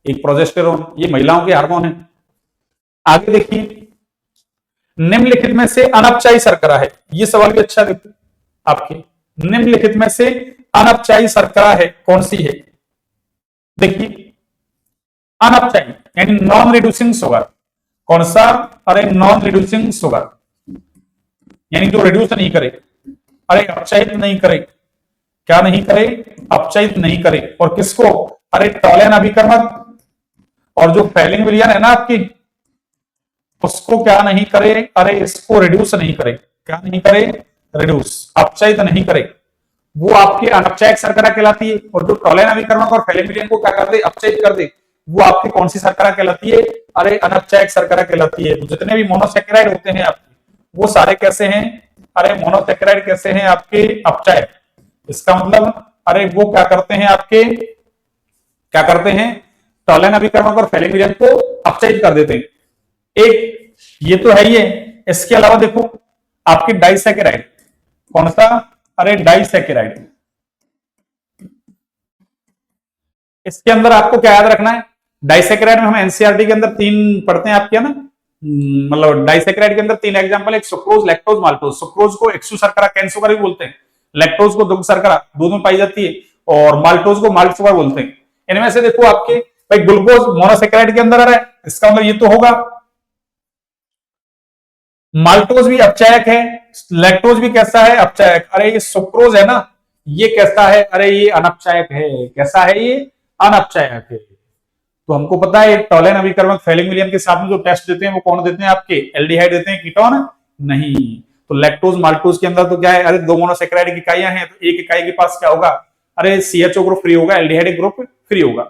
एक प्रोजेस्टेरोन, ये महिलाओं के हार्मोन है। आगे देखिए, निम्नलिखित में से अनपचायी शर्करा है, ये सवाल भी अच्छा देखो आपके। निम्नलिखित में से अनपचायी शर्करा है कौन सी है? देखिए, अनपचायी यानी नॉन रिड्यूसिंग शुगर। कौन सा? अरे नॉन रिड्यूसिंग शुगर, यानी जो रिड्यूस नहीं करे। अरे अपचायित नहीं करे। क्या नहीं करे? अपचायित नहीं करे। और किसको? अरे टॉलेन अभिकर्मक और जो फैलिंग विलियन है ना आपकी, उसको क्या नहीं करे? अरे इसको रिड्यूस नहीं करे। क्या नहीं करे? रिड्यूस, अपचायित नहीं करे। वो आपके अनपचायक शर्करा कहलाती है। और जो टॉलेन अभिकर्मक और फैलिंग विलियन को क्या कर दे? अपचायित कर दे, वो आपकी कौन सी शर्करा कहलाती है? अरे अनपचायक शर्करा कहलाती है। तो जितने भी मोनोसेकेराइड होते हैं आपके, वो सारे कैसे हैं? अरे मोनोसेकेराइड कैसे हैं आपके? अपचायक। इसका मतलब अरे वो क्या करते हैं आपके, क्या करते हैं? टॉलेन अभिकर्मक और फैलिंग विलियन को अपचायित कर देते हैं। एक ये तो है ही है। इसके अलावा देखो आपकी डाइसेकेराइड। कौन सा? अरे डाइसेकेराइड। इसके अंदर आपको क्या याद रखना है? डाइसेकेराइड में हम एनसीईआरटी के अंदर तीन पढ़ते हैं आपके, है ना। मतलब डाइसेकेराइड के अंदर तीन एग्जांपल, एक सुक्रोज, लैक्टोज, माल्टोज। सुक्रोज को एक्सु शर्करा, कैन शुगर भी बोलते हैं। लैक्टोज को दुग्ध शर्करा, दूध में पाई जाती है। और माल्टोज को माल्ट शुगर बोलते हैं। इनमें से देखो आपके भाई ग्लूकोज मोनोसेकेराइड के अंदर आ रहा है, इसका मतलब ये तो होगा। माल्टोज भी अपचायक है, लैक्टोज भी कैसा है? अपचायक। अरे ये सुक्रोज है ना, ये कैसा है? अरे ये अनपचायक है। कैसा है ये? अनपचायक है। तो हमको पता है टॉलेन अभिकर्मक फैलिंग विलियन के साथ में जो टेस्ट देते हैं वो कौन देते हैं आपके? एल्डिहाइड देते हैं, कीटोन नहीं। तो लैक्टोज माल्टोज के अंदर तो क्या है? अरे दो मोनोसेकेराइड की इकाइयां हैं, तो एक इकाई के पास क्या होगा? अरे सीएचओ ग्रुप फ्री होगा, एल्डिहाइड ग्रुप फ्री होगा।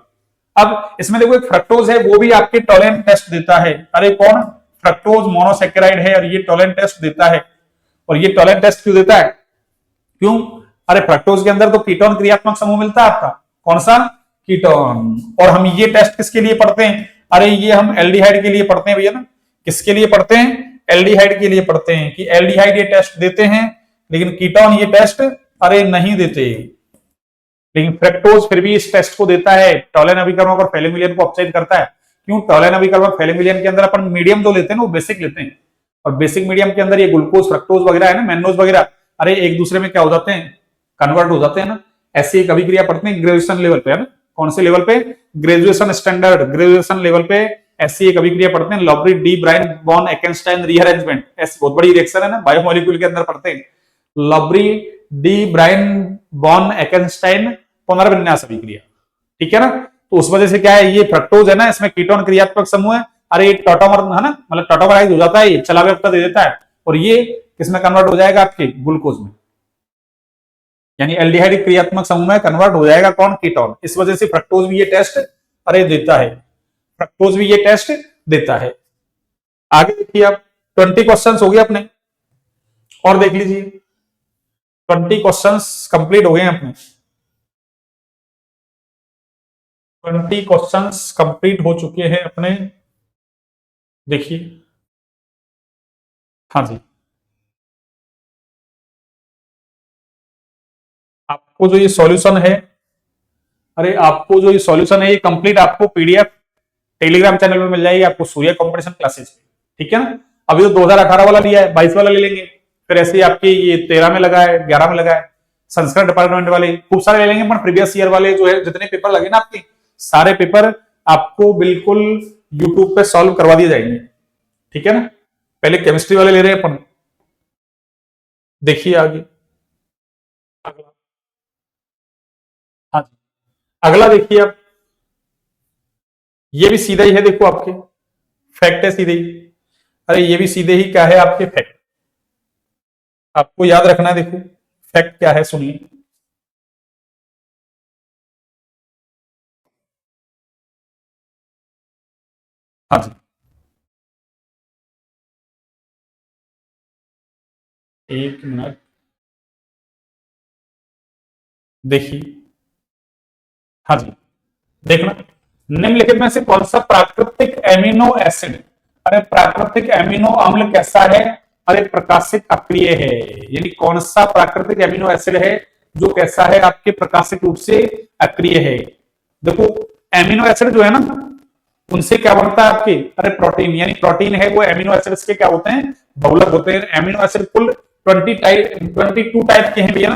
अब इसमें देखो एक फ्रक्टोज है, वो भी आपके टॉलेन टेस्ट देता है। अरे कौन? फ्रक्टोज मोनोसेकेराइड है और ये टॉलेन टेस्ट देता है। और ये टॉलेन टेस्ट क्यों देता है? क्यों? अरे फ्रक्टोज के अंदर तो कीटोन क्रियात्मक समूह मिलता है आपका। कौन सा? कीटोन। और हम ये टेस्ट किसके लिए पढ़ते हैं? अरे ये हम एल्डिहाइड के लिए पढ़ते हैं भैया ना। किसके लिए पढ़ते हैं? एल्डिहाइड के लिए पढ़ते हैं कि एल्डिहाइड ये टेस्ट देते हैं, लेकिन कीटोन ये टेस्ट अरे नहीं देते। लेकिन फ्रक्टोज फिर भी इस टेस्ट को देता है, टॉलेन अभिकर्मक और फैलिंग विलियन को अपचायित करता है। क्यों? टॉलेन अभिकर्मक फैलिंग विलियन के अंदर अपन मीडियम जो लेते हैं ना, वो बेसिक लेते हैं। और बेसिक मीडियम के अंदर ये ग्लूकोज, फ्रक्टोज वगैरह है ना, मैनोज वगैरह, अरे एक दूसरे में क्या हो जाते हैं? कन्वर्ट हो जाते हैं ना। ऐसी एक अभिक्रिया पढ़ते हैं ग्रेजुएशन लेवल पे, है ना। कौन से लेवल पे? ग्रेजुएशन स्टैंडर्ड, ग्रेजुएशन लेवल पे ऐसी एक अभिक्रिया पढ़ते हैं, लॉबरी डी ब्रायन बॉन एकेनस्टाइन रीअरेंजमेंट। ऐसी बहुत बड़ी रिएक्शन है ना, बायोमोलिक्यूल के अंदर पढ़ते हैं। लॉबरी डी ब्रायन बॉन एकेनस्टाइन पुनर्विन्यास अभिक्रिया। ठीक है ना। तो उस वजह से क्या है, ये फ्रक्टोज है ना, इसमें कीटोन क्रियात्मक समूह है। अरे ये टॉटोमर है ना, मतलब टॉटोमराइज हो जाता है, ये चला व्यवस्था दे देता है। और ये किसमें कन्वर्ट हो जाएगा? आपके ग्लूकोज में। यानी एल्डिहाइड क्रियात्मक समूह में कन्वर्ट हो जाएगा कौन? कीटोन। इस वजह से फ्रक्टोज भी ये टेस्ट अरे देता है। फ्रक्टोज भी ये टेस्ट देता है। आगे देखिए आप, 20 क्वेश्चन हो गए अपने, और देख लीजिए 20 क्वेश्चन कंप्लीट हो गए हैं अपने। 20 क्वेश्चन कंप्लीट हो चुके हैं अपने। देखिए, हाँ जी, आपको जो ये सॉल्यूशन है, अरे आपको जो ये सॉल्यूशन है ये कंप्लीट आपको पीडीएफ टेलीग्राम चैनल में मिल जाएगी आपको, सूर्य कंपटीशन क्लासेस। ठीक है ना। अभी तो 2018 वाला लिया है, 22 वाला ले लेंगे। फिर ऐसे ही आपके ये 13 में लगा है, 11 में लगा है। संस्कृत डिपार्टमेंट वाले खूब सारे ले लेंगे, पर प्रीवियस ईयर वाले जो है जितने पेपर लगे ना आपके, सारे पेपर आपको बिल्कुल यूट्यूब पे सॉल्व करवा दिए जाएंगे। ठीक है ना। पहले केमिस्ट्री वाले ले रहे हैं अपन। देखिए आगे, अगला, हाँ जी, अगला देखिए आप, ये भी सीधा ही है देखो आपके, फैक्ट है सीधे ही। अरे ये भी सीधे ही क्या है आपके? फैक्ट। आपको याद रखना है, देखो फैक्ट क्या है, सुनिए। हाँ जी, एक मिनट देखिए। हाँ जी, देखना, निम्नलिखित में से कौन सा प्राकृतिक एमिनो एसिड, अरे प्राकृतिक एमिनो अम्ल कैसा है, अरे प्रकाशिक अक्रिय है। यानी कौन सा प्राकृतिक एमिनो एसिड है जो कैसा है, आपके प्रकाशिक रूप से अक्रिय है। देखो एमिनो एसिड जो है ना, उनसे क्या बनता है आपके, अरे प्रोटीन, यानी प्रोटीन है वो एमिनो एसिड्स के क्या होते हैं, बहुलक होते हैं। एमिनो एसिड कुल 22 टाइप के हैं भैया,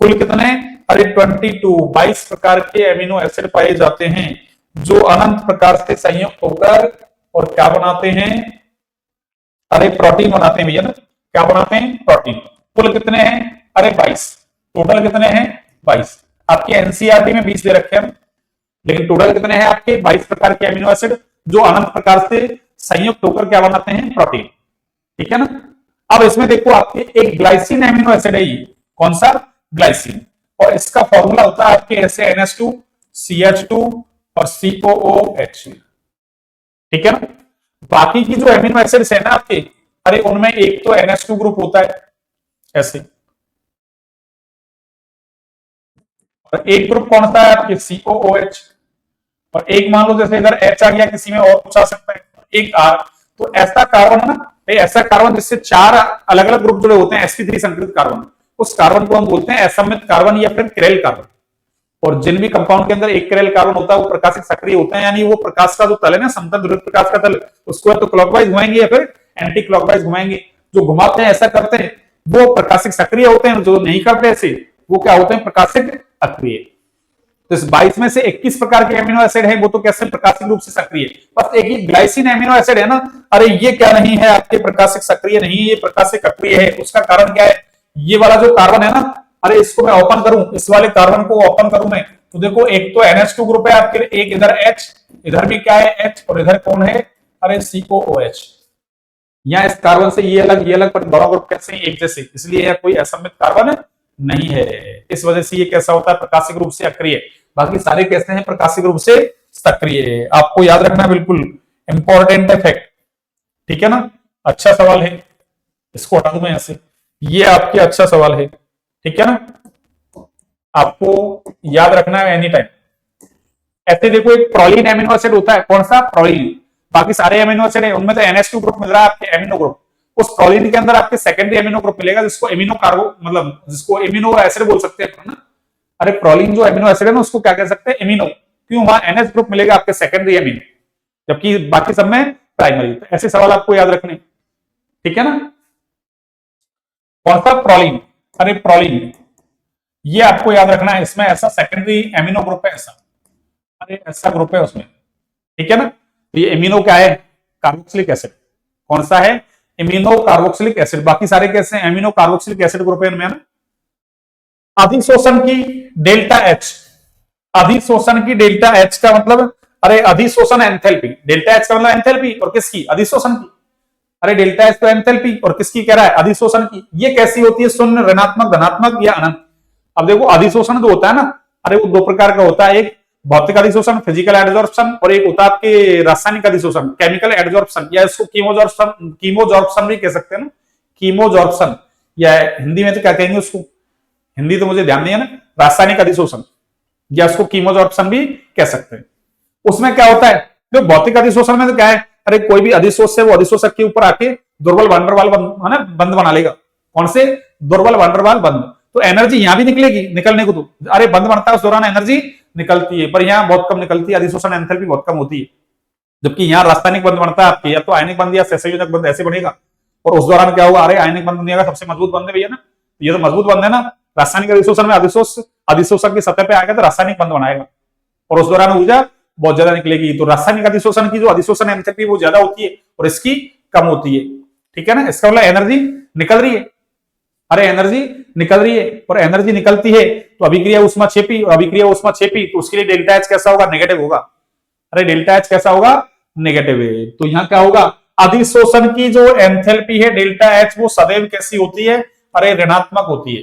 कुल कितने, अरे 22 प्रकार के एमिनो एसिड पाए जाते हैं जो अनंत प्रकार से संयुक्त होकर और क्या बनाते हैं, अरे प्रोटीन बनाते हैं भैया ना, क्या बनाते हैं, प्रोटीन। कुल कितने हैं, अरे 22, टोटल कितने हैं, 22। आपके एनसीईआरटी में 20 दे रखे हैं, लेकिन टोटल कितने हैं आपके, 22 प्रकार के एमिनो एसिड जो अनंत प्रकार से संयुक्त होकर क्या बनाते हैं, प्रोटीन। ठीक है ना। अब इसमें देखो आपके एक ग्लाइसिन एमिनो एसिड है, ये कौन सा, ग्लाइसिन, और इसका फॉर्मूला होता है आपके ऐसे NH2 CH2 और COOH। ठीक है ना। बाकी की जो एमिनो एसिड्स है ना आपके, अरे उनमें एक तो NH2 ग्रुप होता है ऐसे, और एक ग्रुप कौन सा है आपके COOH, और एक मान लो जैसे इधर H आ गया, किसी में और कुछ आ सकता है, एक R। तो ऐसा कार्बन है ना, ऐसा कार्बन जिससे 4 अलग अलग ग्रुप जुड़े होते हैं sp3 संकलित कार्बन, उस कार्बन को हम बोलते हैं असमित कार्बन या फिर किरेल कार्बन। और जिन भी कंपाउंड के अंदर एक किरेल कार्बन होता है वो प्रकाशिक सक्रिय होते हैं, यानी वो प्रकाश का जो तल है ना, समतल ध्रुवित प्रकाश का तल, उसको तो क्लॉकवाइज घुमाएंगे या फिर एंटी क्लॉकवाइज घुमाएंगे। जो घुमाते हैं ऐसा करते हैं वो प्रकाशिक सक्रिय होते हैं, जो नहीं करते ऐसे वो क्या होते हैं, प्रकाशिक अक्रिय। तो इस 22 में से 21 प्रकार के एमिनो एसिड है, वो तो कैसे प्रकाशिक रूप से सक्रिय। बस एक ही ग्लाइसिन एमिनो एसिड है ना, अरे ये क्या नहीं है आपके प्रकाशिक सक्रिय नहीं, ये प्रकाशिक अक्रिय है। उसका कारण क्या है, ये वाला जो कार्बन है ना, अरे इसको मैं ओपन करूं, इस वाले कार्बन को ओपन करूं मैं, तो देखो एक तो NH2 ग्रुप है आपके, एक इधर H, इधर भी क्या है H, और इधर कौन है, अरे COOH। यहाँ इस कार्बन से ये अलग, पर दोनों ग्रुप कैसे हैं, एक जैसे, इसलिए यह कोई असमित कार्बन नहीं है। इस वजह से ये कैसा होता है, प्रकाशिक रूप से अक्रिय। बाकी सारे कैसे हैं, प्रकाशिक रूप से सक्रिय। आपको याद रखना, बिल्कुल इंपॉर्टेंट है फैक्ट। ठीक है ना। अच्छा सवाल है, इसको हटा दूं मैं ऐसे, ये आपके अच्छा सवाल है। ठीक है ना, आपको याद रखना है एनी टाइम। ऐसे देखो एक प्रोलीन एमिनो एसिड होता है, कौन सा, प्रोलीन। बाकी सारे एमिनो एसिड है उनमें तो NH2 ग्रुप मिल रहा है आपके, एमिनो ग्रुप। उस प्रोलीन के अंदर आपके सेकेंडरी एमिनो ग्रुप मिलेगा, जिसको एमिनो कार्बो, मतलब जिसको एमिनो एसिड बोल सकते हैं ना। अरे प्रोलीन जो एमिनो एसिड है ना, उसको क्या कह सकते हैं, एमिनो। क्यों, वहां NH ग्रुप मिलेगा आपके सेकेंडरी एमिनो, जबकि बाकी सब में प्राइमरी। तो ऐसे सवाल आपको याद रखने। ठीक है ना। कौन सा, प्रोलीन, अरे प्रोलीन, ये आपको याद रखना है। इसमें ऐसा सेकेंडरी एमिनो ग्रुप है, ऐसा, अरे ऐसा ग्रुप है उसमें। ठीक है ना। तो ये एमिनो क्या है, कार्बोक्सिलिक एसिड। कौन सा है, एमिनो कार्बोक्सिलिक एसिड। बाकी सारे कैसे, एमिनो कार्बोक्सिलिक एसिड ग्रुप है इनमें ना। अधिशोषण की डेल्टा H, अधिशोषण की डेल्टा H का मतलब, अरे अधिशोषण एंथैल्पी, डेल्टा H का मतलब एंथैल्पी, और किसकी, अधिशोषण की। अरे डेल्टा H तो एंथैल्पी, और किसकी कह रहा है, अधिशोषण की। ये कैसी होती है, शून्य, ऋणात्मक, धनात्मक या अनंत। अब देखो अधिशोषण जो होता है ना, अरे वो दो प्रकार का होता है, एक भौतिक अधिशोषण फिजिकल एडजॉर्प्शन, और एक होता है आपके रासायनिक अधिशोषण केमिकल एडजॉर्प्शन, या इसको कीमोजॉर्प्शन भी कह सकते हैं ना, कीमोजॉर्प्शन, या हिंदी में तो क्या कहेंगे उसको, हिंदी तो मुझे ध्यान नहीं है ना, रासायनिक अधिशोषण, या उसको कीमोजॉर्प्शन भी कह सकते हैं। उसमें क्या होता है, जो भौतिक अधिशोषण में तो क्या है, अरे कोई भी अधिशोष से वो अधिशोषक के ऊपर आके दुर्बल वांडरवाल है ना, बंध बना लेगा। कौन से, दुर्बल वांडरवाल बंध। तो एनर्जी यहां भी निकलेगी, निकलने को तो, अरे बंध बनता है उस दौरान एनर्जी निकलती है, पर यहां बहुत कम निकलती है, अधिशोषण एंथैल्पी बहुत कम होती है। जबकि यहाँ रासायनिक बंध बनता है आपके, या तो आयनिक बंध या सहसंयोजक बंध ऐसे बनेगा, और उस दौरान क्या होगा, अरे आयनिक बंध दुनिया का सबसे मजबूत बंध है भैया ना, ये तो मजबूत बंध है ना। रासायनिक अधिशोषण में अधिशोषक की सतह पे आएगा तो रासायनिक बंध बनाएगा, और उस दौरान ऊर्जा बहुत ज्यादा निकलेगी। तो रासायनिक अधिशोषण की जो अधिशोषण एंथैल्पी वो ज्यादा होती है, और इसकी कम होती है। ठीक है ना, इसका मतलब एनर्जी निकल रही है, अरे एनर्जी निकल रही है, और एनर्जी निकलती है तो अभिक्रिया ऊष्मा छेपी, और अभिक्रिया ऊष्मा छेपी तो उसके लिए डेल्टा एच कैसा होगा, नेगेटिव होगा। अरे डेल्टा एच कैसा होगा, नेगेटिव है। तो यहाँ क्या होगा, अधिशोषण की जो एंथैल्पी है डेल्टा एच, वो सदैव कैसी होती है, अरे ऋणात्मक होती है।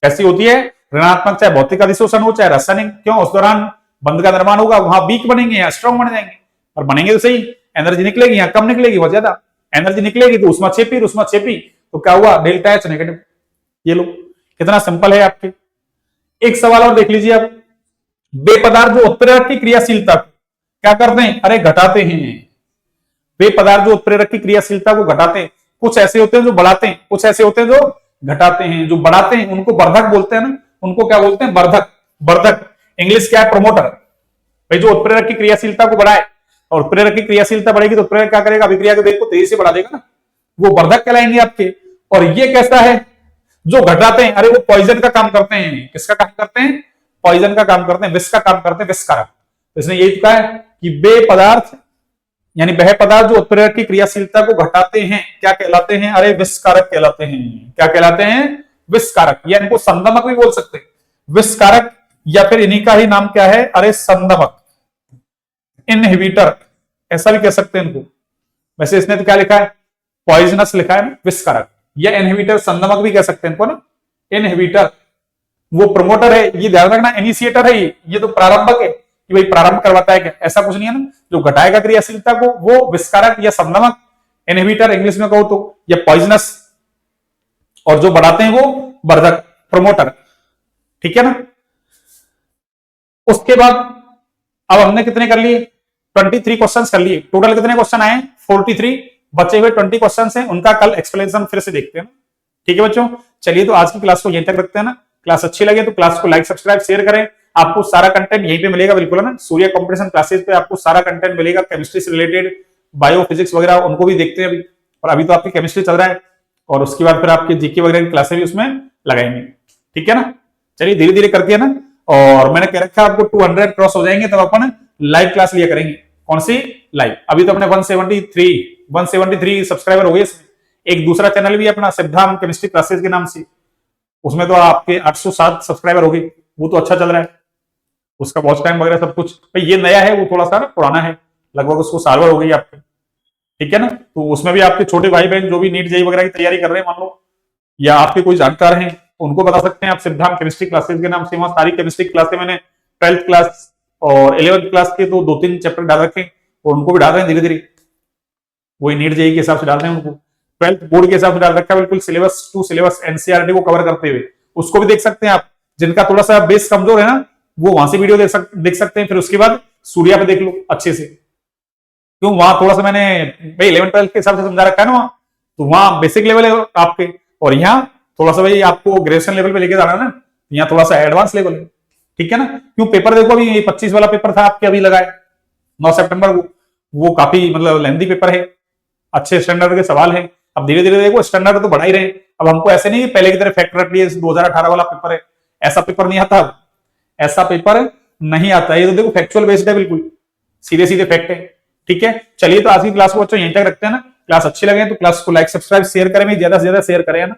कैसी होती है, ऋणात्मक, चाहे भौतिक अधिशोषण हो चाहे रासायनिक। क्यों, उस दौरान बंध का निर्माण होगा, वहां वीक बनेंगे या स्ट्रॉन्ग बन जाएंगे, और बनेंगे तो सही, एनर्जी निकलेगी, यहाँ कम निकलेगी, बहुत ज्यादा एनर्जी निकलेगी तो उष्मा छेपी तो क्या हुआ, डेल्टा एच नेगेटिव। ये लो, कितना सिंपल है आपके। एक सवाल और देख लीजिए आप, वे पदार्थ जो उत्प्रेरक की क्रियाशीलता को क्या करते हैं, अरे घटाते हैं। वे पदार्थ जो उत्प्रेरक की क्रियाशीलता को घटाते हैं, कुछ ऐसे होते हैं जो बढ़ाते हैं, कुछ ऐसे होते हैं जो घटाते हैं। जो बढ़ाते हैं उनको वर्धक बोलते हैं ना, उनको क्या बोलते हैं, वर्धक। वर्धक इंग्लिश क्या है, प्रमोटर। भाई जो उत्प्रेरक की क्रियाशीलता को बढ़ाए, और उत्प्रेरक की क्रियाशीलता बढ़ेगी तो उत्प्रेरक क्या करेगा, अभिक्रिया के वेग को तेजी से बढ़ा देगा ना, वो वर्धक कहलाएंगे आपके। और ये कैसा है, जो घटाते हैं, अरे वो पॉइजन का काम करते हैं। किसका काम करते हैं, पॉइजन का काम करते हैं, विष का काम करते हैं, विषकारक। इसने यही कहा है कि वे पदार्थ, यानी वह पदार्थ जो उत्प्रेरक की क्रियाशीलता को घटाते हैं क्या कहलाते हैं, अरे विषकारक कहलाते हैं। क्या कहलाते हैं, विषकारक, या इनको संदमक भी बोल सकते हैं, विषकारक, या फिर इन्हीं का ही नाम क्या है, अरे संदमक, इनहिबिटर, ऐसा भी कह सकते हैं इनको। वैसे इसने तो क्या लिखा है, पॉइजनस लिखा है ना, विषकारक, या इनहिबिटर, संदमक भी कह सकते हैं इनको ना। इनहिबिटर वो प्रमोटर है, ये ध्यान रखना, इनिशिएटर है ये तो प्रारंभक है कि भाई प्रारंभ करवाता है क्या, ऐसा कुछ नहीं है ना। जो घटाएगा क्रियाशीलता को वो विषकारक या संदमक, इनहिबिटर इंग्लिश में कहो तो, या पॉइजनस, और जो बढ़ाते हैं वो वर्धक, प्रमोटर। ठीक है ना। उसके बाद अब हमने कितने कर लिए, 23 क्वेश्चंस कर लिए। टोटल कितने क्वेश्चन आए, 43। बचे हुए 20 क्वेश्चंस हैं, उनका कल एक्सप्लेनेशन फिर से देखते हैं। ठीक है बच्चों, चलिए तो आज की क्लास को यहीं तक रखते हैं ना। क्लास अच्छी लगे तो क्लास को लाइक, सब्सक्राइब, शेयर करें। आपको सारा कंटेंट यहीं पे मिलेगा, बिल्कुल है ना। सूर्य कंपटीशन क्लासेस पे आपको सारा कंटेंट मिलेगा, केमिस्ट्री से रिलेटेड, बायो फिजिक्स वगैरह, उनको भी देखते हैं अभी। और अभी तो आपकी केमिस्ट्री चल रहा है, और उसके बाद फिर आपके जीके वगैरह की क्लासेस भी उसमें लगाएंगे। ठीक है ना। चलिए धीरे धीरे करके है ना। और मैंने कह रखा है आपको 200 क्रॉस हो जाएंगे तब अपन लाइव क्लास लिया करेंगे। कौन सी लाइव, अभी तो अपने 173 सब्सक्राइबर हो गए इसमें। एक दूसरा चैनल भी अपना सिद्धाम केमिस्ट्री क्लासेस के नाम से, उसमें तो आपके 807 सब्सक्राइबर हो गए, वो तो अच्छा चल रहा है, उसका वॉच टाइम वगैरह सब कुछ। भाई ये नया है, वो थोड़ा सा पुराना है, लगभग उसको साल भर हो गई आपके। ठीक है ना। तो उसमें भी आपके छोटे भाई बहन जो भी नीट जेईई वगैरह की तैयारी कर रहे हैं मान लो, या आपके कोई जानकार हैं, उनको बता सकते हैं आप सिद्धाम केमिस्ट्री क्लासेस के नाम से। वहां सारी केमिस्ट्री क्लासें मैंने 12th क्लास और 11th क्लास के तो 2-3 चैप्टर डाल रखे, और उनको भी डाल रहे हैं धीरे धीरे, वही नीट जेईई के हिसाब से डाल रहे हैं उनको, 12th बोर्ड के हिसाब से डाल रखा है, बिल्कुल सिलेबस टू सिलेबस एनसीईआरटी को कवर करते हुए। उसको भी देख सकते हैं आप। जिनका थोड़ा सा बेस कमजोर है ना, वो वहां से वीडियो देख सकते हैं। फिर उसके बाद सूर्या पे देख लो अच्छे से, क्यों वहां थोड़ा सा मैंने भाई 11th-12th के हिसाब से समझा रखा है ना, तो वहां बेसिक लेवल है आपके, और यहाँ थोड़ा सा भाई आपको ग्रेजुएशन लेवल पे लेके जाना है ना, यहाँ थोड़ा सा एडवांस लेवल है। ठीक है ना। क्यों पेपर देखो, अभी 25 वाला पेपर था आपके, अभी लगाए 9 सितंबर को, वो काफी मतलब लेंथी पेपर है, अच्छे स्टैंडर्ड के सवाल है। अब धीरे धीरे देखो स्टैंडर्ड तो बढ़ा ही रहे। अब हमको ऐसे नहीं पहले की तरह फैक्ट रख लिए 2018 वाला पेपर है, ऐसा पेपर नहीं आता, ऐसा पेपर नहीं आता। ये तो देखो फैक्चुअल बेस्ड है, बिल्कुल सीधे सीधे फैक्ट है। ठीक है। चलिए तो आज की क्लास को बच्चों यहीं तक रखते हैं ना। क्लास अच्छी लगे तो क्लास को लाइक, सब्सक्राइब, शेयर करें, ज्यादा से ज्यादा शेयर करें ना।